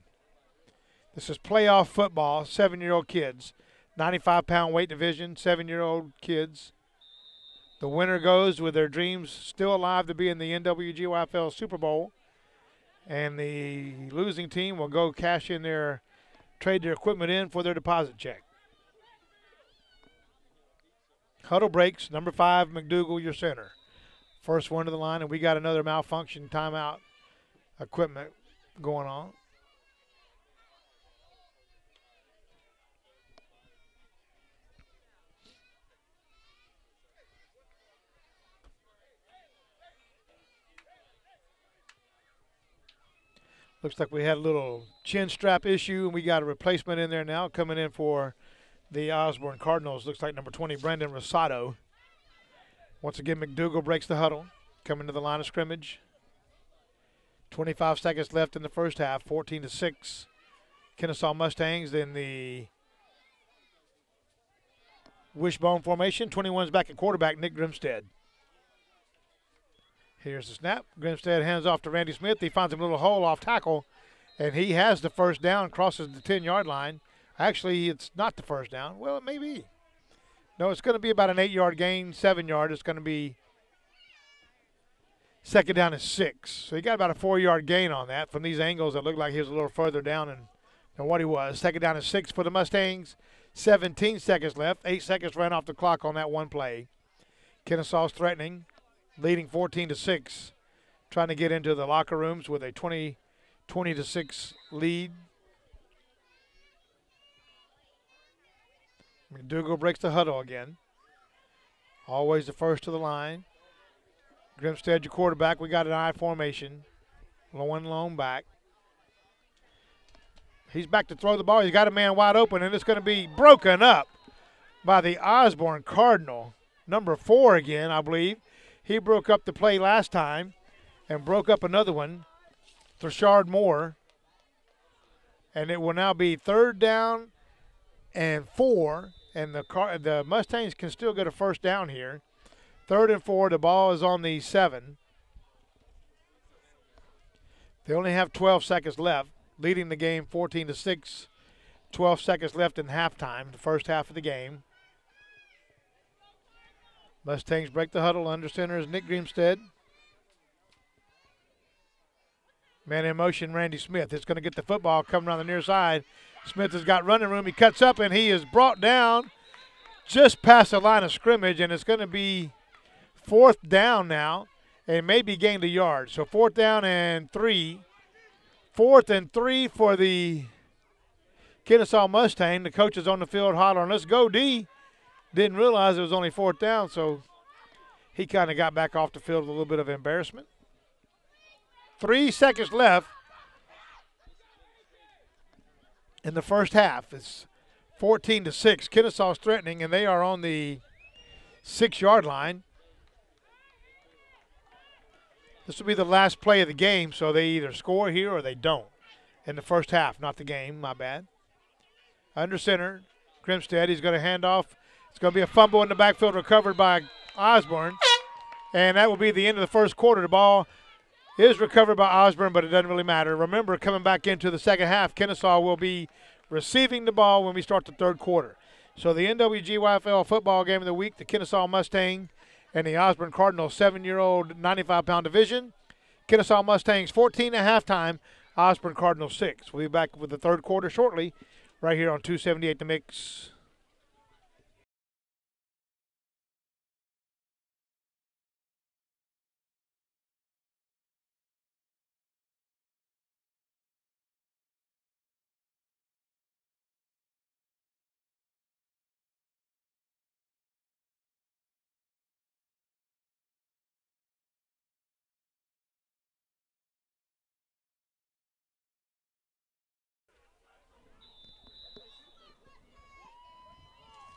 S1: This is playoff football, 7-year-old kids, 95-pound weight division, 7-year-old kids. The winner goes with their dreams still alive to be in the NWGYFL Super Bowl, and the losing team will go cash in trade their equipment in for their deposit check. Huddle breaks, number 5, McDougal, your center. First one to the line, and we got another malfunction timeout equipment going on. Looks like we had a little chin strap issue, and we got a replacement in there now coming in for the Osborne Cardinals. Looks like number 20, Brandon Rosado. Once again, McDougal breaks the huddle, coming to the line of scrimmage. 25 seconds left in the first half, 14-6. Kennesaw Mustangs in the wishbone formation. 21's back at quarterback, Nick Grimstead. Here's the snap. Grimstead hands off to Randy Smith. He finds him a little hole off tackle, and he has the first down, crosses the 10-yard line. Actually, it's not the first down. Well, it may be. No, it's going to be about an 8-yard gain, 7-yard. It's going to be second down and 6. So he got about a 4-yard gain on that. From these angles, it looked like he was a little further down than what he was. Second down and 6 for the Mustangs. 17 seconds left. 8 seconds ran off the clock on that one play. Kennesaw's threatening, leading 14-6. Trying to get into the locker rooms with a 20-6 lead. McDougal breaks the huddle again. Always the first to the line. Grimstead, your quarterback. We got an I formation. Lone back. He's back to throw the ball. He's got a man wide open, and it's going to be broken up by the Osborne Cardinal. Number 4 again, I believe. He broke up the play last time and broke up another one. Thrashard Moore. And it will now be third down and 4, and the Mustangs can still get a first down here. 3rd and 4, the ball is on the 7. They only have 12 seconds left, leading the game 14-6. 12 seconds left in halftime, the first half of the game. Mustangs break the huddle. Under center is Nick Grimstead. Man in motion, Randy Smith. It's going to get the football coming around the near side. Smith has got running room. He cuts up, and he is brought down just past the line of scrimmage, and it's going to be 4th down now, and maybe gained a yard. So 4th down and 3. 4th and 3 for the Kennesaw Mustang. The coach is on the field hollering, "Let's go, D." Didn't realize it was only 4th down, so he kind of got back off the field with a little bit of embarrassment. 3 seconds left in the first half. It's 14-6. Kennesaw's threatening, and they are on the 6-yard line. This will be the last play of the game, so they either score here or they don't in the first half. Not the game, my bad. Under center, Grimstead. He's going to hand off. It's going to be a fumble in the backfield recovered by Osborne, and that will be the end of the first quarter. The ball is recovered by Osborne, but it doesn't really matter. Remember, coming back into the second half, Kennesaw will be receiving the ball when we start the third quarter. So the NWGYFL football game of the week, the Kennesaw Mustang and the Osborne Cardinals 7-year-old 95-pound division. Kennesaw Mustangs 14 at halftime, Osborne Cardinals 6. We'll be back with the third quarter shortly right here on 278 The Mix.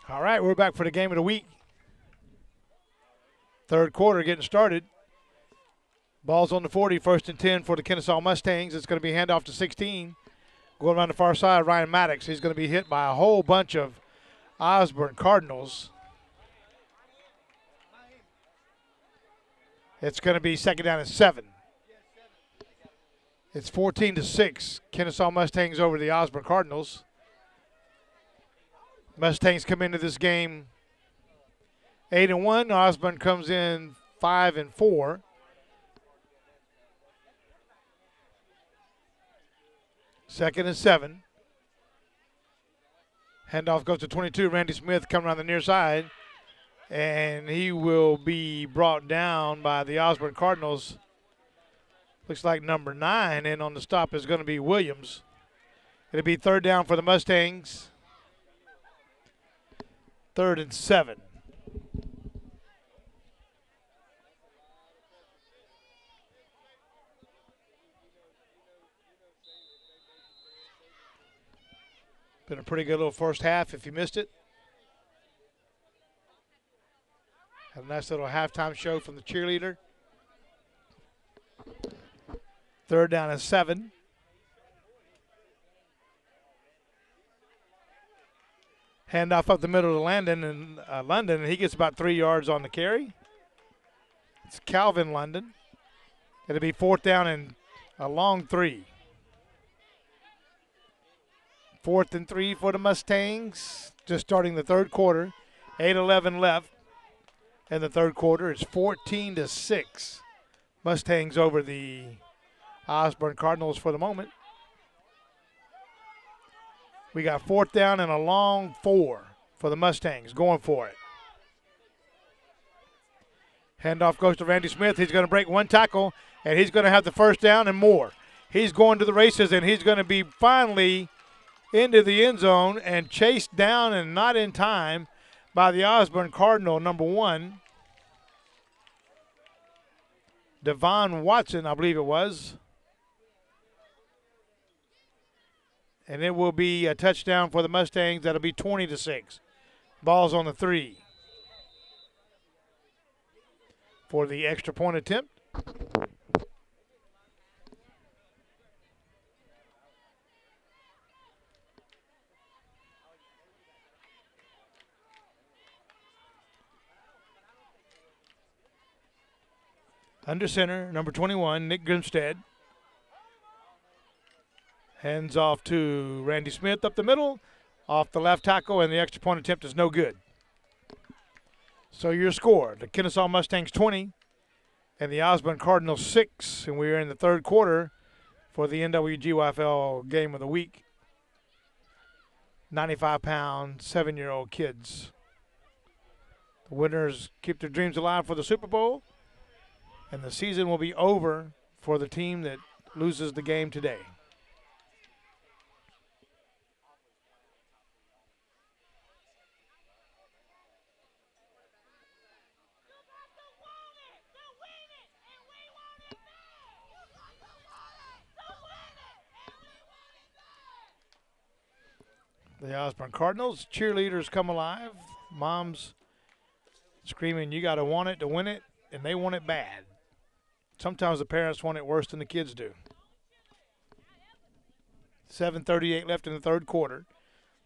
S1: All right, we're back for the game of the week. Third quarter getting started. Ball's on the 40, 1st and 10 for the Kennesaw Mustangs. It's going to be handoff to 16. Going around the far side, Ryan Maddox. He's going to be hit by a whole bunch of Osborne Cardinals. It's going to be second down and 7. It's 14-6. Kennesaw Mustangs over the Osborne Cardinals. Mustangs come into this game 8-1. Osborne comes in 5-4. Second and 7. Handoff goes to 22. Randy Smith coming around the near side. And he will be brought down by the Osborne Cardinals. Looks like number 9. And on the stop is going to be Williams. It'll be third down for the Mustangs. 3rd and 7. Been a pretty good little first half if you missed it. Had a nice little halftime show from the cheerleader. 3rd down and 7. Handoff up the middle to London, and he gets about 3 yards on the carry. It's Calvin London. It'll be 4th down and a long 3. 4th and 3 for the Mustangs. Just starting the 3rd quarter. 8:11 left in the 3rd quarter. It's 14-6. Mustangs over the Osborne Cardinals for the moment. We got 4th down and a long 4 for the Mustangs. Going for it. Handoff goes to Randy Smith. He's going to break 1 tackle, and he's going to have the 1st down and more. He's going to the races, and he's going to be finally into the end zone and chased down and not in time by the Osborne Cardinal, number 1. Devon Watson, I believe it was. And it will be a touchdown for the Mustangs. That'll be 20-6. Ball's on the 3. For the extra point attempt. Under center, number 21, Nick Grimstead. Hands off to Randy Smith up the middle, off the left tackle, and the extra point attempt is no good. So your score, the Kennesaw Mustangs 20 and the Osborne Cardinals 6, and we're in the 3rd quarter for the NWGYFL game of the week. 95-pound, 7-year-old kids. The winners keep their dreams alive for the Super Bowl, and the season will be over for the team that loses the game today. The Osborne Cardinals cheerleaders come alive. Moms screaming, "You got to want it to win it," and they want it bad. Sometimes the parents want it worse than the kids do. 7:38 left in the 3rd quarter.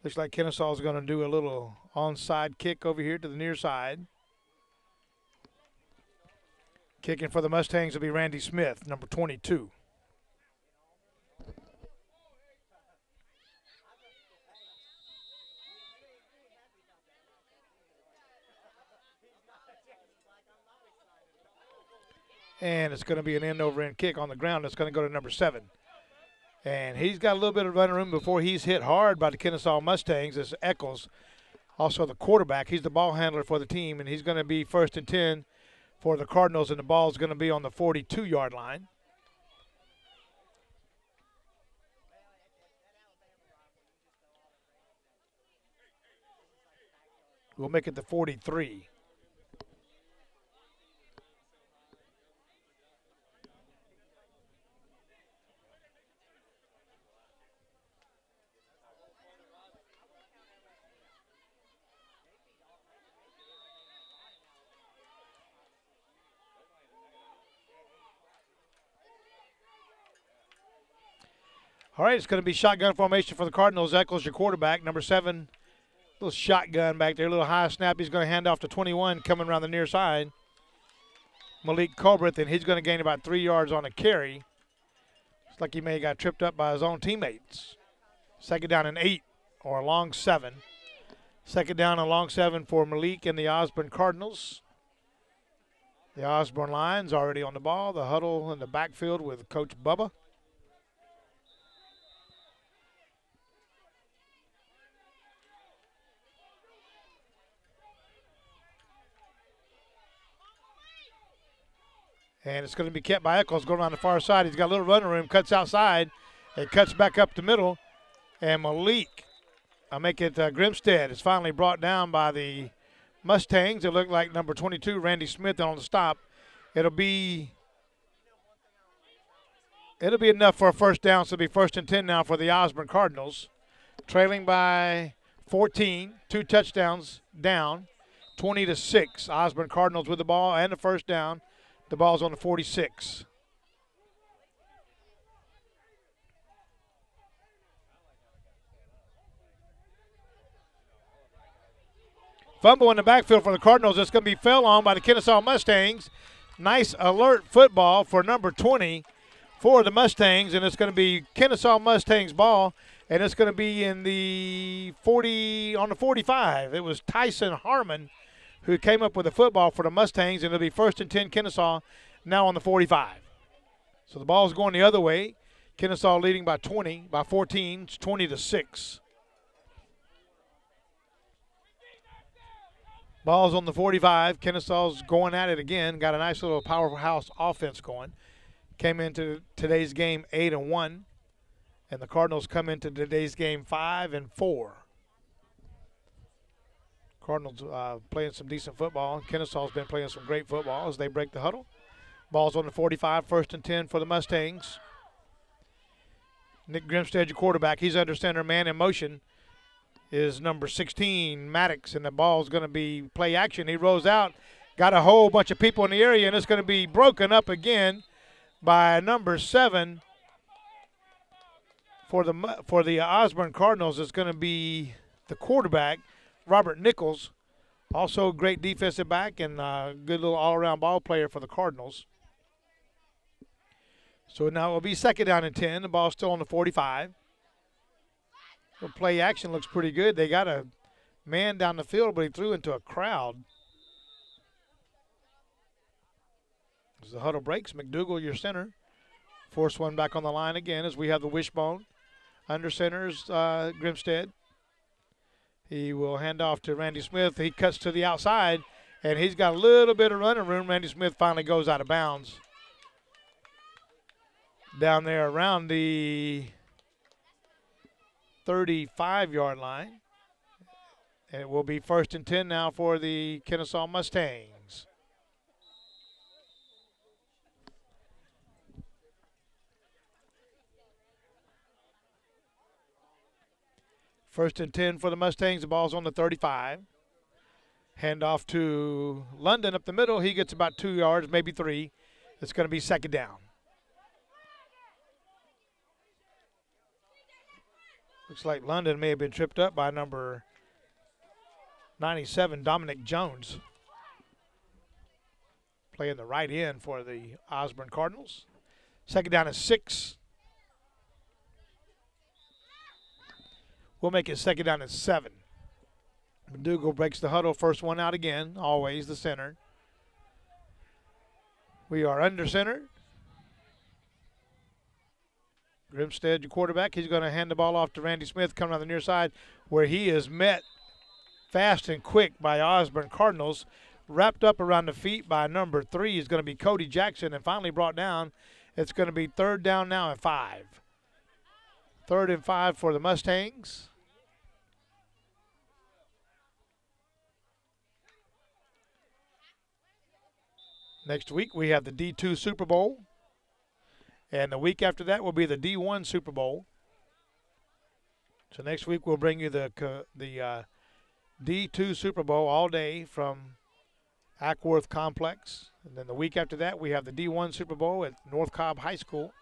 S1: Looks like Kennesaw is going to do a little onside kick over here to the near side. Kicking for the Mustangs will be Randy Smith, number 22. And it's going to be an end-over-end kick on the ground. It's going to go to number 7. And he's got a little bit of running room before he's hit hard by the Kennesaw Mustangs. It's Eccles, also the quarterback. He's the ball handler for the team, and he's going to be 1st and 10 for the Cardinals, and the ball is going to be on the 42-yard line. We'll make it the 43. All right, it's going to be shotgun formation for the Cardinals. Eccles, your quarterback, number 7. Little shotgun back there, a little high snap. He's going to hand off to 21 coming around the near side. Malik Colbreth, and he's going to gain about 3 yards on a carry. Looks like he may have got tripped up by his own teammates. 2nd down and 8, or a long 7. 2nd down and long 7 for Malik and the Osborne Cardinals. The Osborne Lions already on the ball. The huddle in the backfield with Coach Bubba. And it's going to be kept by Eccles going around the far side. He's got a little running room, cuts outside, and cuts back up the middle. And Malik, I make it Grimstead, is finally brought down by the Mustangs. It looked like number 22, Randy Smith, on the stop. It'll be enough for a 1st down, so it'll be 1st and 10 now for the Osborne Cardinals. trailing by 14, 2 touchdowns down, 20-6. Osborne Cardinals with the ball and the first down. The ball's on the 46. Fumble in the backfield for the Cardinals. It's going to be fell on by the Kennesaw Mustangs. Nice alert football for number 20 for the Mustangs, and it's going to be Kennesaw Mustangs ball, and it's going to be in the 40 on the 45. It was Tyson Harmon who came up with the football for the Mustangs, and it'll be 1st and 10 Kennesaw now on the 45. So the ball's going the other way. Kennesaw leading by 14. It's 20-6. Ball's on the 45. Kennesaw's going at it again. Got a nice little powerhouse offense going. Came into today's game 8-1, and the Cardinals come into today's game 5-4. Cardinals playing some decent football. Kennesaw's been playing some great football as they break the huddle. Ball's on the 45, 1st and 10 for the Mustangs. Nick Grimstead, your quarterback. He's under center, man in motion is number 16, Maddox, and the ball's going to be play action. He rolls out, got a whole bunch of people in the area, and it's going to be broken up again by number 7 for the Osborne Cardinals. It's going to be the quarterback, Robert Nichols, also a great defensive back and a good little all-around ball player for the Cardinals. So now it will be 2nd down and 10. The ball's still on the 45. The play action looks pretty good. They got a man down the field, but he threw into a crowd. As the huddle breaks, McDougal, your center. Force one back on the line again as we have the wishbone. Under center's Grimstead. He will hand off to Randy Smith. He cuts to the outside, and he's got a little bit of running room. Randy Smith finally goes out of bounds. Down there around the 35-yard line. And it will be 1st and 10 now for the Kennesaw Mustangs. First and 10 for the Mustangs. The ball's on the 35. Hand off to London up the middle. He gets about 2 yards, maybe 3. It's going to be 2nd down. Looks like London may have been tripped up by number 97, Dominic Jones. Playing the right end for the Osborne Cardinals. 2nd down is 6. We'll make it 2nd down and 7. McDougal breaks the huddle. First one out again. Always the center. We are under center. Grimstead, your quarterback. He's going to hand the ball off to Randy Smith coming on the near side where he is met fast and quick by Osborne Cardinals. Wrapped up around the feet by number 3 is going to be Cody Jackson and finally brought down. It's going to be 3rd down now and 5. 3rd and 5 for the Mustangs. Next week we have the D2 Super Bowl. And the week after that will be the D1 Super Bowl. So next week we'll bring you the D2 Super Bowl all day from Ackworth Complex. And then the week after that we have the D1 Super Bowl at North Cobb High School.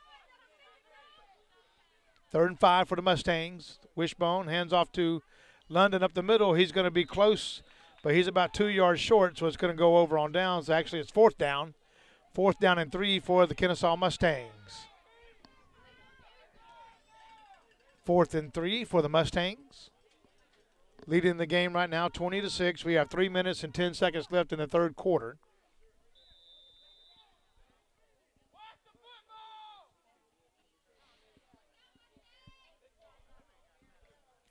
S1: 3rd and 5 for the Mustangs. Wishbone hands off to London up the middle. He's going to be close, but he's about 2 yards short, so it's going to go over on downs. Actually, it's 4th down. 4th down and 3 for the Kennesaw Mustangs. 4th and 3 for the Mustangs. Leading the game right now, 20-6. We have 3 minutes and 10 seconds left in the 3rd quarter.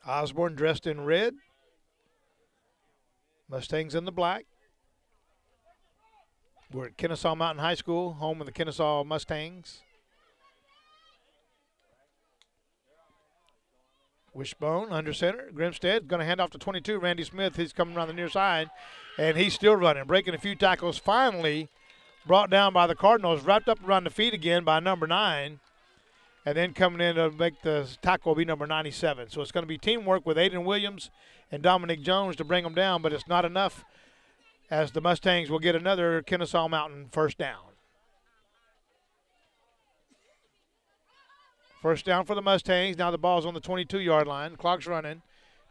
S1: Osborne dressed in red. Mustangs in the black. We're at Kennesaw Mountain High School, home of the Kennesaw Mustangs. Wishbone under center. Grimstead going to hand off to 22. Randy Smith, he's coming around the near side, and he's still running, breaking a few tackles. Finally brought down by the Cardinals, wrapped up around the feet again by number 9. And then coming in to make the tackle will be number 97. So it's going to be teamwork with Aiden Williams and Dominic Jones to bring them down, but it's not enough as the Mustangs will get another Kennesaw Mountain first down. First down for the Mustangs. Now the ball's on the 22-yard line. Clock's running.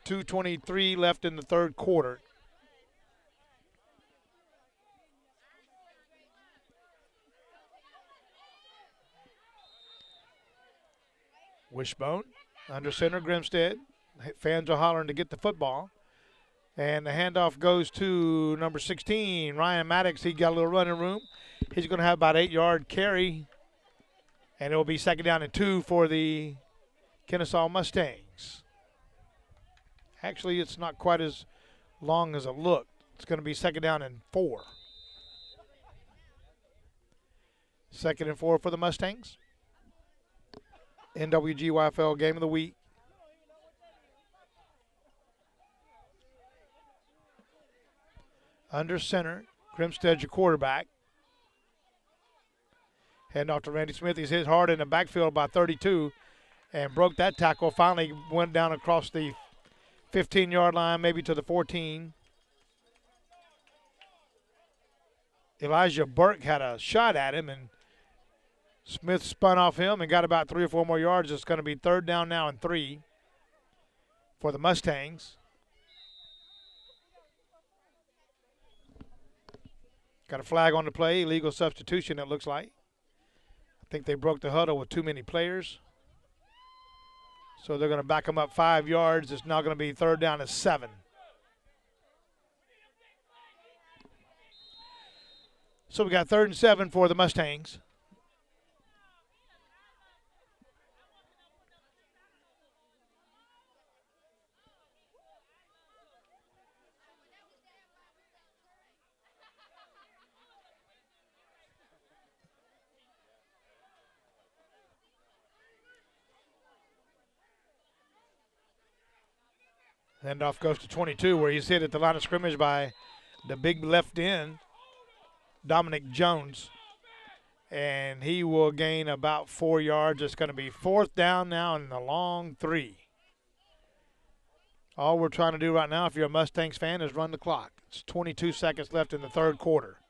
S1: 2:23 left in the third quarter. Wishbone under center, Grimstead. Fans are hollering to get the football. And the handoff goes to number 16, Ryan Maddox. He got a little running room. He's going to have about 8-yard carry. And it will be second down and 2 for the Kennesaw Mustangs. Actually, it's not quite as long as it looked. It's going to be second down and 4. Second and 4 for the Mustangs. NWGYFL Game of the Week. Under center, Grimstead's your quarterback. Hand off to Randy Smith. He's hit hard in the backfield by 32 and broke that tackle. Finally went down across the 15-yard line, maybe to the 14. Elijah Burke had a shot at him, and Smith spun off him and got about 3 or 4 more yards. It's going to be third down now and 3 for the Mustangs. Got a flag on the play, illegal substitution it looks like. I think they broke the huddle with too many players. So they're going to back them up 5 yards. It's now going to be third down and 7. So we got third and 7 for the Mustangs. Handoff goes to 22, where he's hit at the line of scrimmage by the big left end, Dominic Jones. And he will gain about 4 yards. It's going to be fourth down now and a long 3. All we're trying to do right now, if you're a Mustangs fan, is run the clock. It's 22 seconds left in the third quarter.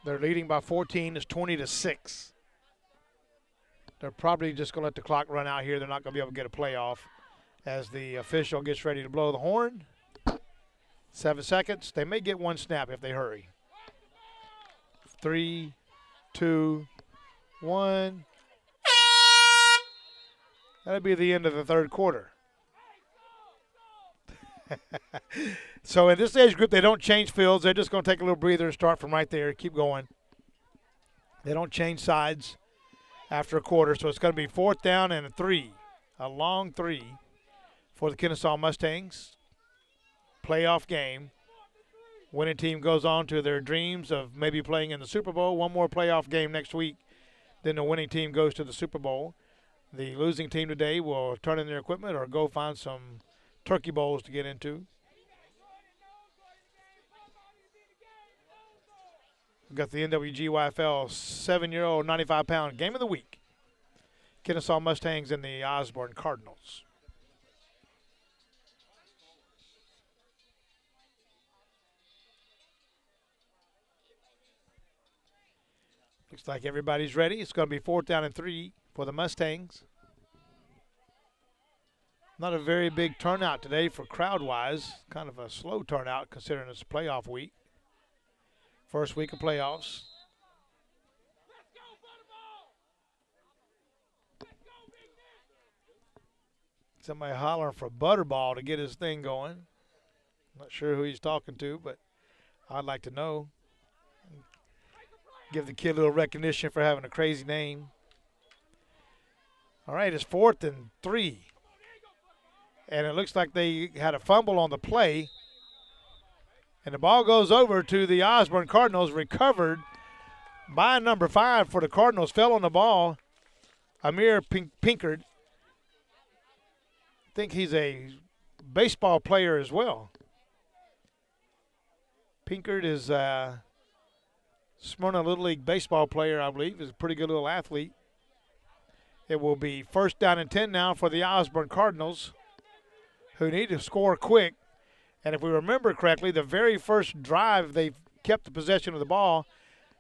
S1: They're leading by 14. It's 20-6. They're probably just going to let the clock run out here. They're not going to be able to get a playoff. As the official gets ready to blow the horn. 7 seconds. They may get 1 snap if they hurry. 3, 2, 1. That'll be the end of the third quarter. So in this age group, they don't change fields. They're just going to take a little breather and start from right there. Keep going. They don't change sides after a quarter. So it's going to be fourth down and a 3. A long 3. For the Kennesaw Mustangs. Playoff game. Winning team goes on to their dreams of maybe playing in the Super Bowl. One more playoff game next week. Then the winning team goes to the Super Bowl. The losing team today will turn in their equipment or go find some turkey bowls to get into. We've got the NWGYFL 7-year-old 95-pound Game of the Week. Kennesaw Mustangs and the Osborne Cardinals. Looks like everybody's ready. It's going to be fourth down and 3 for the Mustangs. Not a very big turnout today for crowd-wise. Kind of a slow turnout considering it's a playoff week. First week of playoffs. Somebody hollering for Butterball to get his thing going. Not sure who he's talking to, but I'd like to know. Give the kid a little recognition for having a crazy name. All right, it's fourth and 3. And it looks like they had a fumble on the play. And the ball goes over to the Osborne Cardinals, recovered by number 5 for the Cardinals. Fell on the ball. Amir Pinkard. I think he's a baseball player as well. Pinkard is Smyrna Little League baseball player, I believe. Is a pretty good little athlete. It will be 1st down and 10 now for the Osborne Cardinals, who need to score quick. And if we remember correctly, the very first drive they kept the possession of the ball.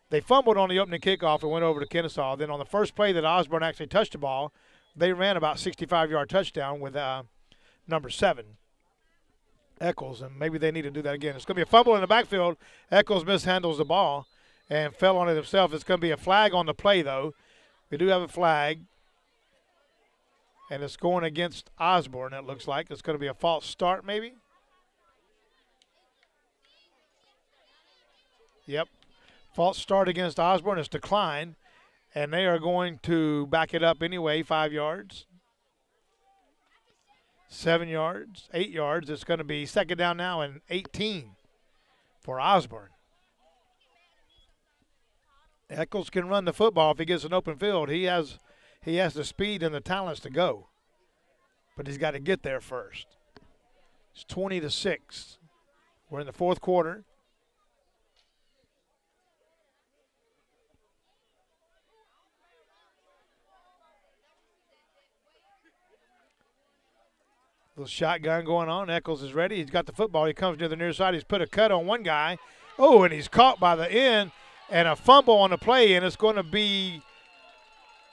S1: They fumbled on the opening kickoff and went over to Kennesaw. Then on the first play that Osborne actually touched the ball, they ran about 65-yard touchdown with number 7, Eccles, and maybe they need to do that again. It's going to be a fumble in the backfield. Eccles mishandles the ball and fell on it himself. It's going to be a flag on the play, though. We do have a flag, and it's going against Osborne, it looks like. It's going to be a false start, maybe. Yep. False start against Osborne is declined, and they are going to back it up anyway, 5 yards, 7 yards, 8 yards. It's going to be 2nd down now and 18 for Osborne. Eccles can run the football if he gets an open field. He has the speed and the talents to go, but he's got to get there first. It's 20-6. We're in the 4th quarter. Little shotgun going on. Eccles is ready. He's got the football. He comes near the near side. He's put a cut on one guy. Oh, and he's caught by the end, and a fumble on the play, and it's going to be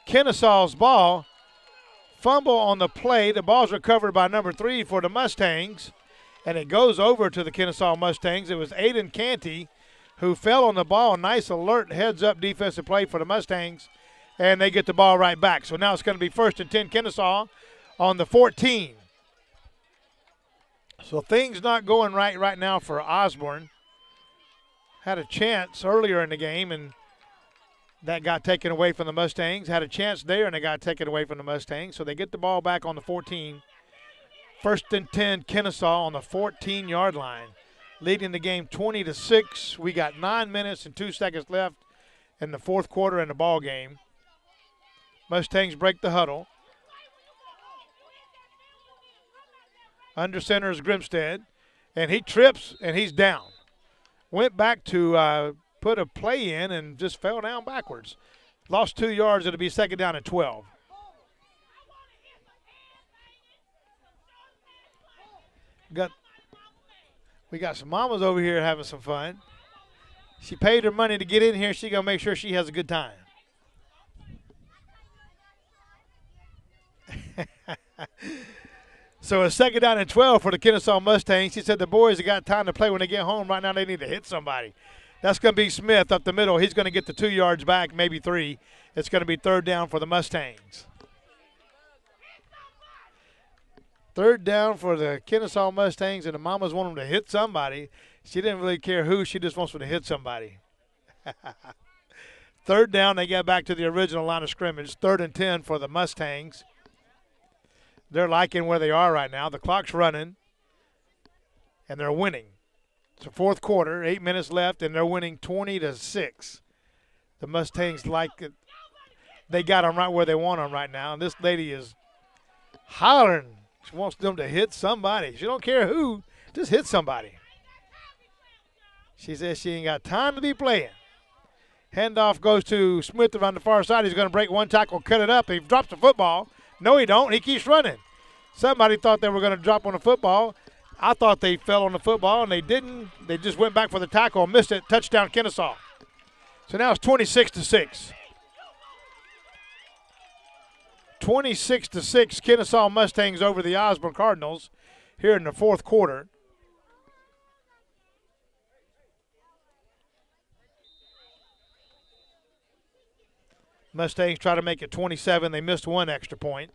S1: Kennesaw's ball. Fumble on the play. The ball's recovered by number 3 for the Mustangs, and it goes over to the Kennesaw Mustangs. It was Aiden Canty who fell on the ball. Nice alert heads-up defensive play for the Mustangs, and they get the ball right back. So now it's going to be 1st and 10 Kennesaw on the 14. So things not going right now for Osborne. Had a chance earlier in the game, and that got taken away from the Mustangs. Had a chance there, and it got taken away from the Mustangs. So they get the ball back on the 14. 1st and 10 Kennesaw on the 14-yard line, leading the game 20-6. We got 9 minutes and 2 seconds left in the 4th quarter in the ball game. Mustangs break the huddle. Under center is Grimstead, and he trips, and he's down. Went back to put a play in and just fell down backwards. Lost 2 yards. It'll be 2nd down and 12. We got some mamas over here having some fun. She paid her money to get in here. She going to make sure she has a good time. So it's 2nd down and 12 for the Kennesaw Mustangs. She said the boys have got time to play when they get home. Right now they need to hit somebody. That's going to be Smith up the middle. He's going to get the 2 yards back, maybe 3. It's going to be 3rd down for the Mustangs. 3rd down for the Kennesaw Mustangs, and the mamas want them to hit somebody. She didn't really care who. She just wants them to hit somebody. 3rd down, they get back to the original line of scrimmage. 3rd and 10 for the Mustangs. They're liking where they are right now. The clock's running, and they're winning. It's the 4th quarter, 8 minutes left, and they're winning 20-6. The Mustangs like it. They got them right where they want them right now. And this lady is hollering. She wants them to hit somebody. She don't care who, just hit somebody. She says she ain't got time to be playing. Handoff goes to Smith around the far side. He's going to break one tackle, cut it up. He drops the football. No, he don't. He keeps running. Somebody thought they were going to drop on the football. I thought they fell on the football, and they didn't. They just went back for the tackle and missed it. Touchdown, Kennesaw. So now it's 26-6. 26-6, Kennesaw Mustangs over the Osborne Cardinals here in the 4th quarter. Mustangs try to make it 27. They missed one extra point.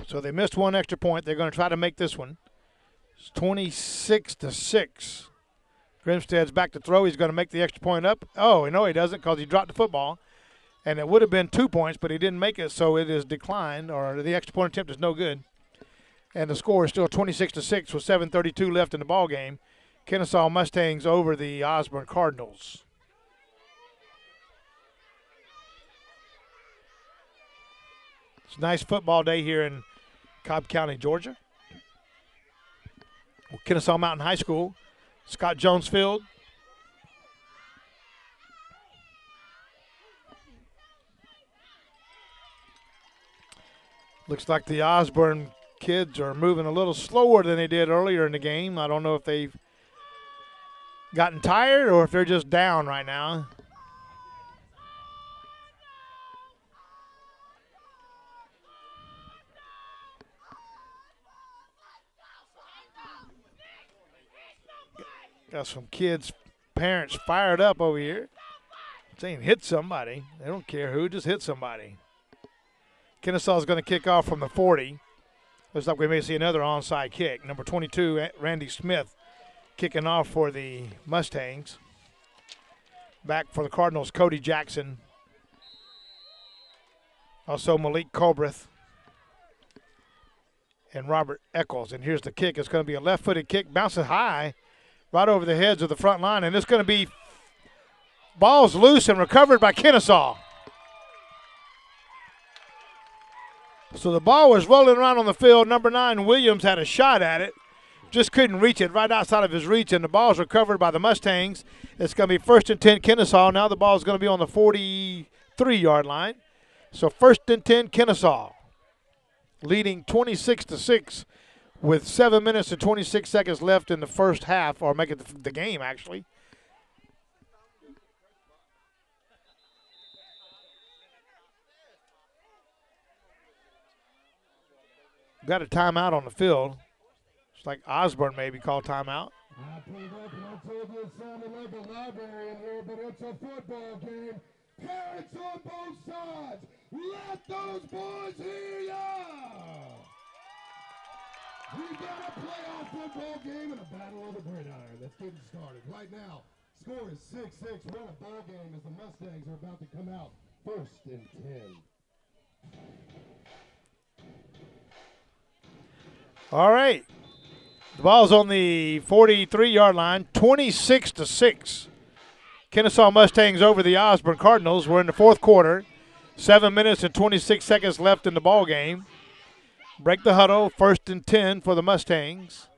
S1: So they missed one extra point. They're going to try to make this one. It's 26-6. Grimstead's back to throw. He's going to make the extra point up. Oh, no, he doesn't because he dropped the football. And it would have been 2 points, but he didn't make it, so it is declined, or the extra point attempt is no good. And the score is still 26-6 with 7:32 left in the ball game. Kennesaw Mustangs over the Osborne Cardinals. It's a nice football day here in Cobb County, Georgia. Kennesaw Mountain High School Scott Jones Field. Looks like the Osborne kids are moving a little slower than they did earlier in the game. I don't know if they've gotten tired or if they're just down right now. Got some kids, parents fired up over here, saying hit somebody. They don't care who, just hit somebody. Kennesaw is going to kick off from the 40. Looks like we may see another onside kick. Number 22, Randy Smith, kicking off for the Mustangs. Back for the Cardinals, Cody Jackson. Also Malik Colbreth and Robert Eccles. And here's the kick. It's going to be a left-footed kick, bouncing high right over the heads of the front line. And it's going to be balls loose and recovered by Kennesaw. So the ball was rolling around on the field. Number 9, Williams, had a shot at it. Just couldn't reach it, right outside of his reach, and the ball's recovered by the Mustangs. It's going to be 1st and 10 Kennesaw. Now the ball's going to be on the 43-yard line. So 1st and 10 Kennesaw, leading 26-6 with 7 minutes and 26 seconds left in the first half, or make it the game, actually. Got a timeout on the field. It's like Osborne maybe called timeout.
S2: I pulled up and I told you it sounded like a library in here, but it's a football game. Parents on both sides, let those boys hear ya! We got a playoff football game and a battle of the gridiron that's getting started right now. Score is 6-6. We're in a ball game as the Mustangs are about to come out 1st and 10.
S1: All right. The ball's on the 43-yard line, 26-6. Kennesaw Mustangs over the Osborne Cardinals. We're in the fourth quarter. 7 minutes and 26 seconds left in the ball game. Break the huddle, 1st and 10 for the Mustangs.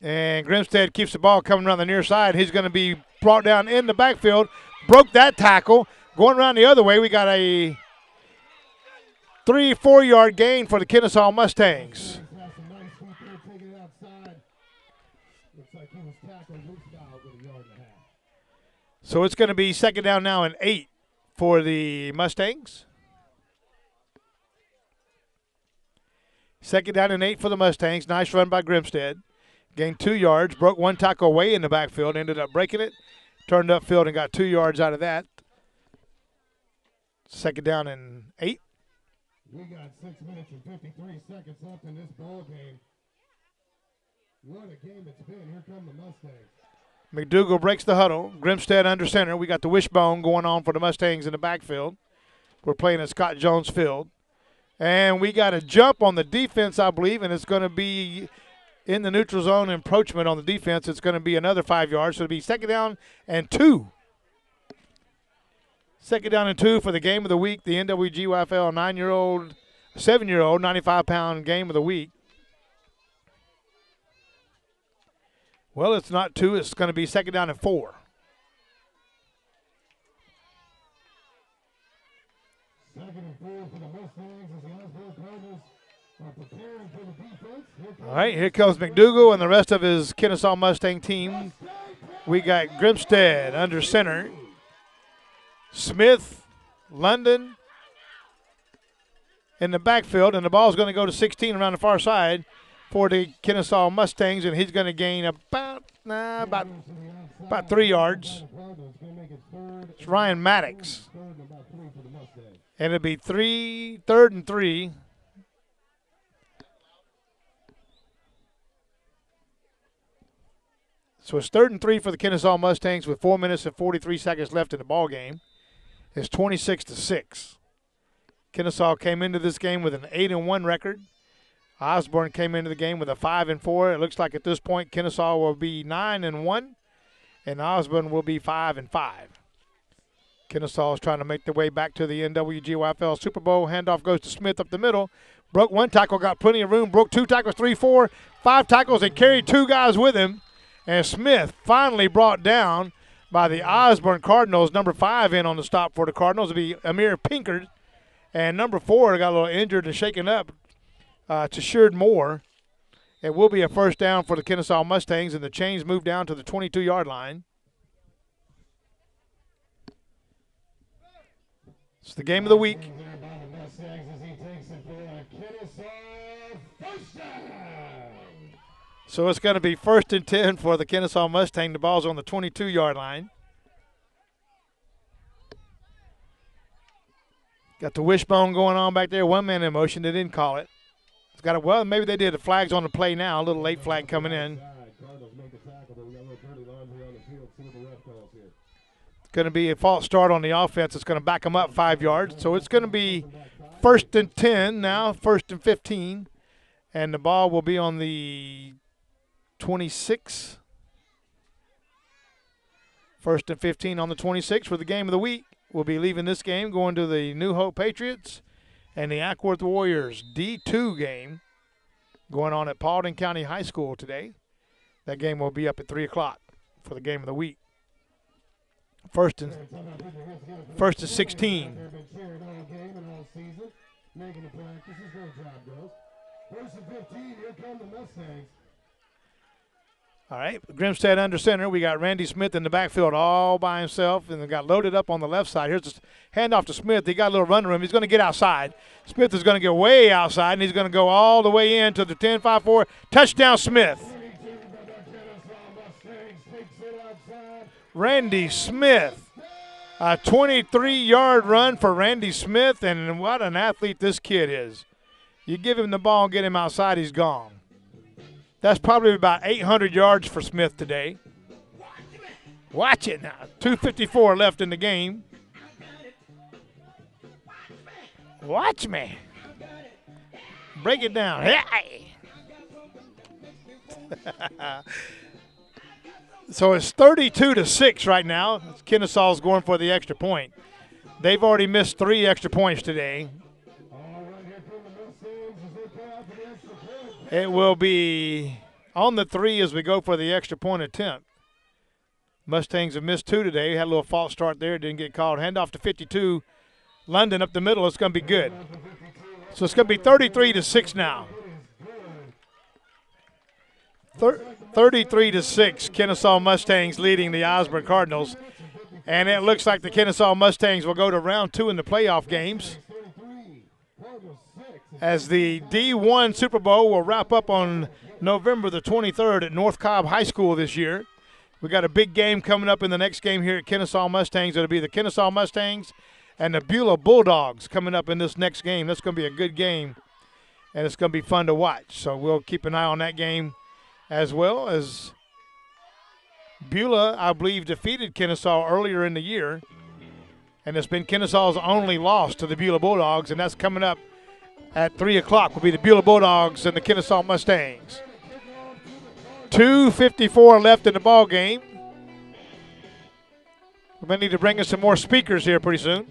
S1: And Grimstead keeps the ball coming around the near side. He's going to be brought down in the backfield. Broke that tackle. Going around the other way, we got a 3-4 yard gain for the Kennesaw Mustangs. So it's going to be 2nd down now and 8 for the Mustangs. 2nd down and 8 for the Mustangs. Nice run by Grimstead. Gained 2 yards, broke one tackle away in the backfield, ended up breaking it, turned upfield and got 2 yards out of that. 2nd down and 8.
S2: We got 6 minutes and 53 seconds left in this ball game. What a game it's been. Here come the Mustangs.
S1: McDougal breaks the huddle. Grimstead under center. We got the wishbone going on for the Mustangs in the backfield. We're playing at Scott Jones Field. And we got a jump on the defense, I believe, and it's going to be in the neutral zone encroachment on the defense. It's going to be another 5 yards. So it'll be 2nd down and 2. 2nd down and 2 for the game of the week, the NWGYFL 7-year-old, 95-pound game of the week. Well, it's not 2. It's going to be 2nd down and 4.
S2: Second and 4 for the Mustangs as the Osborne Cardinals are preparing for the defense.
S1: All right, here comes McDougal and the rest of his Kennesaw Mustang team. We got Grimstead under center. Smith, London in the backfield, and the ball's going to go to 16 around the far side for the Kennesaw Mustangs, and he's going to gain about 3 yards. It's Ryan Maddox. And it'll be 3rd and 3. So it's 3rd and 3 for the Kennesaw Mustangs with 4 minutes and 43 seconds left in the ball game. It's 26-6. Kennesaw came into this game with an 8-1 record. Osborne came into the game with a 5-4. It looks like at this point Kennesaw will be 9-1, and Osborne will be 5-5. Kennesaw is trying to make their way back to the NWGYFL Super Bowl. Handoff goes to Smith up the middle. Broke one tackle, got plenty of room. Broke 2 tackles, 3, 4, 5 tackles, and carried 2 guys with him. And Smith finally brought down by the Osborne Cardinals. Number 5 in on the stop for the Cardinals will be Amir Pinkard. And number 4 got a little injured and shaken up to Sheard Moore. It will be a first down for the Kennesaw Mustangs, and the chains move down to the 22-yard line. It's the game of the week. So it's going to be 1st and 10 for the Kennesaw Mustang. The ball's on the 22-yard line. Got the wishbone going on back there. One man in motion. They didn't call it. It's got a, well, maybe they did. The flag's on the play now. A little late flag coming in. It's going to be a false start on the offense. It's going to back them up 5 yards. So it's going to be 1st and 10 now, 1st and 15. And the ball will be on the 26. 1st and 15 on the 26 for the game of the week. We'll be leaving this game, going to the New Hope Patriots and the Ackworth Warriors D2 game going on at Paulding County High School today. That game will be up at 3 o'clock for the game of the week. 1st and 16.
S2: 1st and 15, here come the Mustangs.
S1: All right, Grimstead under center. We got Randy Smith in the backfield all by himself, and they got loaded up on the left side. Here's the handoff to Smith. He got a little run room. He's going to get outside. Smith is going to get way outside, and he's going to go all the way in to the 10-5-4. Touchdown, Smith. Randy Smith. A 23-yard run for Randy Smith, and what an athlete this kid is. You give him the ball and get him outside, he's gone. That's probably about 800 yards for Smith today. Watch it now. 2:54 left in the game. Watch me. Break it down. Hey. So it's 32-6 right now. Kennesaw's going for the extra point. They've already missed 3 extra points today. It will be on the 3 as we go for the extra point attempt. Mustangs have missed 2 today. Had a little false start there. Didn't get called. Handoff to 52. London up the middle. It's going to be good. So it's going to be 33-6 now. 33-6. Kennesaw Mustangs leading the Osborne Cardinals. And it looks like the Kennesaw Mustangs will go to round 2 in the playoff games, as the D1 Super Bowl will wrap up on November the 23rd at North Cobb High School this year. We got a big game coming up in the next game here at Kennesaw Mustangs. It'll be the Kennesaw Mustangs and the Beulah Bulldogs coming up in this next game. That's going to be a good game, and it's going to be fun to watch. So we'll keep an eye on that game, as well as Beulah, I believe, defeated Kennesaw earlier in the year, and it's been Kennesaw's only loss to the Beulah Bulldogs, and that's coming up at 3 o'clock. Will be the Beulah Bulldogs and the Kennesaw Mustangs. 2:54 left in the ball game. We may need to bring in some more speakers here pretty soon.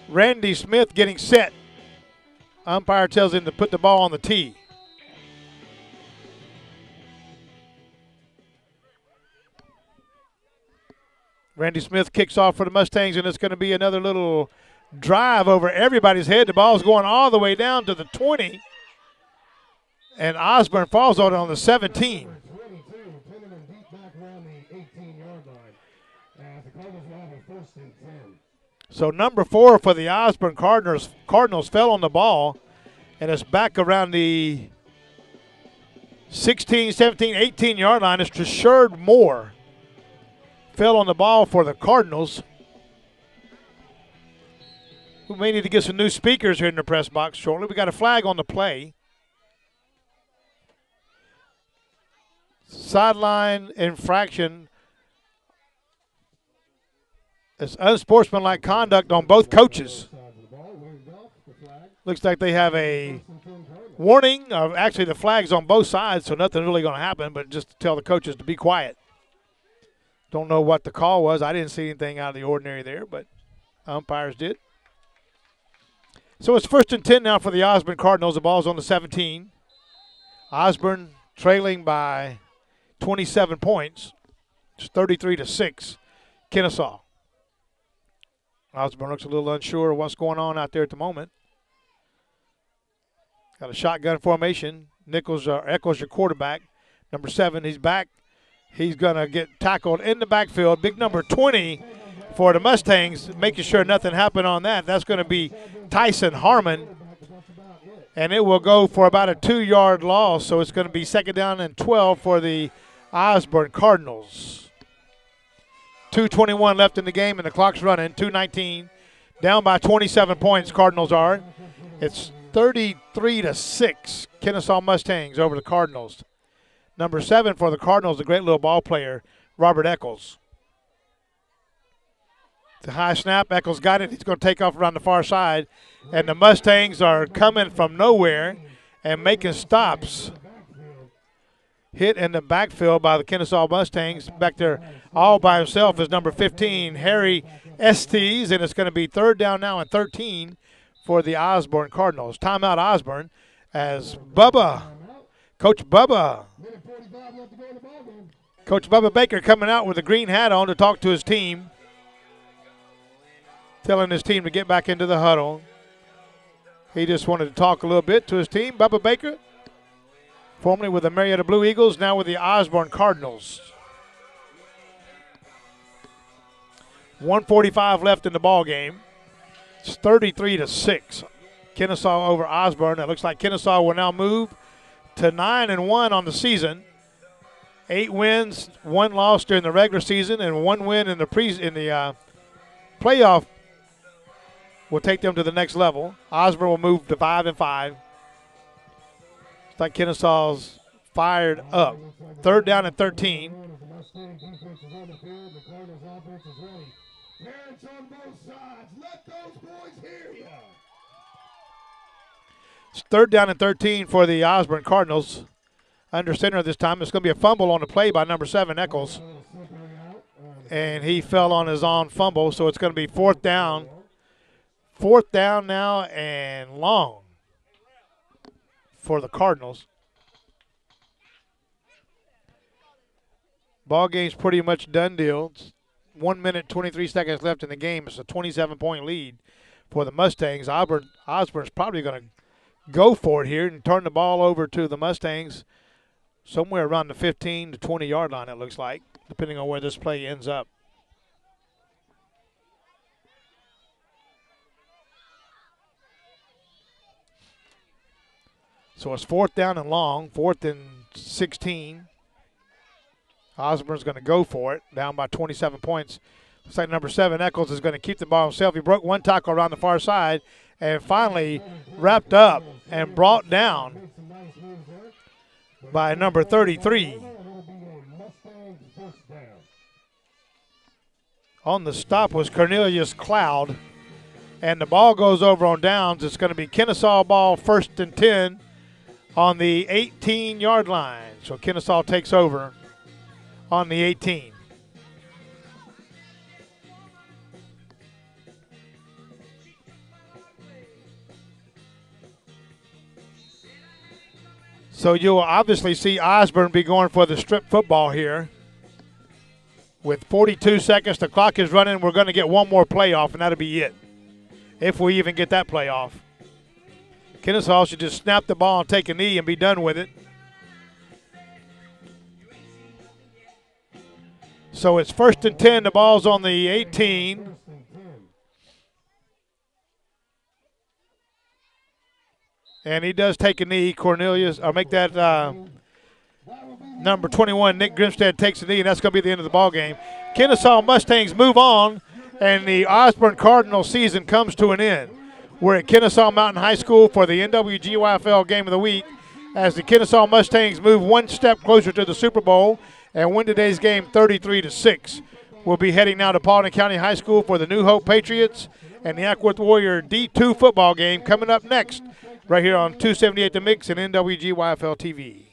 S1: Randy Smith getting set. Umpire tells him to put the ball on the tee. Randy Smith kicks off for the Mustangs, and it's going to be another little drive over everybody's head. The ball's going all the way down to the 20. And Osborne falls on the 17. So number 4 for the Osborne Cardinals fell on the ball, and it's back around the 16, 17, 18-yard line. It's Sheard Moore. Fell on the ball for the Cardinals. We may need to get some new speakers here in the press box shortly. We got a flag on the play. Sideline infraction. It's unsportsmanlike conduct on both coaches. Looks like they have a warning. Actually, the flag's on both sides, so nothing's really going to happen, but just to tell the coaches to be quiet. Don't know what the call was. I didn't see anything out of the ordinary there, but umpires did. So it's 1st and 10 now for the Osborne Cardinals. The ball's on the 17. Osborne trailing by 27 points. It's 33-6. Kennesaw. Osborne looks a little unsure of what's going on out there at the moment. Got a shotgun formation. Eccles, your quarterback. Number 7, he's back. He's going to get tackled in the backfield. Big number 20 for the Mustangs, making sure nothing happened on that. That's going to be Tyson Harmon. And it will go for about a 2-yard loss, so it's going to be 2nd down and 12 for the Osborne Cardinals. 2:21 left in the game, and the clock's running. 2:19, down by 27 points. Cardinals are. It's 33-6. Kennesaw Mustangs over the Cardinals. Number 7 for the Cardinals, a great little ball player, Robert Eccles. The high snap, Eccles got it. He's going to take off around the far side, and the Mustangs are coming from nowhere and making stops. Hit in the backfield by the Kennesaw Mustangs. Back there all by himself is number 15, Harry Estes, and it's going to be 3rd down now and 13 for the Osborne Cardinals. Timeout Osborne as Coach Bubba Baker coming out with a green hat on to talk to his team, telling his team to get back into the huddle. He just wanted to talk a little bit to his team. Bubba Baker, formerly with the Marietta Blue Eagles, now with the Osborne Cardinals. 1:45 left in the ball game. It's 33-6. Kennesaw over Osborne. It looks like Kennesaw will now move to 9-1 on the season. 8 wins, 1 loss during the regular season, and 1 win in the playoff will take them to the next level. Osborne will move to 5-5. It's like Kennesaw's fired up. 3rd down and 13.
S2: Parents on both sides, let those boys hear you.
S1: It's 3rd down and 13 for the Osborne Cardinals. Under center this time. It's going to be a fumble on the play by number 7, Eccles. And he fell on his own fumble, so it's going to be 4th down. 4th down now and long for the Cardinals. Ball game's pretty much done deal. It's 1 minute, 23 seconds left in the game. It's a 27-point lead for the Mustangs. Osborne's probably going to go for it here and turn the ball over to the Mustangs somewhere around the 15 to 20-yard line, it looks like, depending on where this play ends up. So it's 4th down and long, 4th and 16. Osborne's going to go for it, down by 27 points. Looks like number 7, Eccles, is going to keep the ball himself. He broke 1 tackle around the far side and finally wrapped up and brought down by number 33. On the stop was Cornelius Cloud, and the ball goes over on downs. It's going to be Kennesaw ball, 1st and 10 on the 18-yard line. So Kennesaw takes over on the 18. So you'll obviously see Osborne be going for the strip football here. With 42 seconds, the clock is running. We're going to get one more playoff, and that'll be it, if we even get that playoff. Kennesaw should just snap the ball and take a knee and be done with it. So it's 1st and 10. The ball's on the 18. And he does take a knee, Cornelius, or make that number 21, Nick Grimstead, takes a knee, and that's going to be the end of the ball game. Kennesaw Mustangs move on, and the Osborne Cardinals season comes to an end. We're at Kennesaw Mountain High School for the NWGYFL Game of the Week as the Kennesaw Mustangs move one step closer to the Super Bowl and win today's game 33-6. We'll be heading now to Paulding County High School for the New Hope Patriots and the Ackworth Warrior D2 football game coming up next right here on 278 The Mix and NWGYFL TV.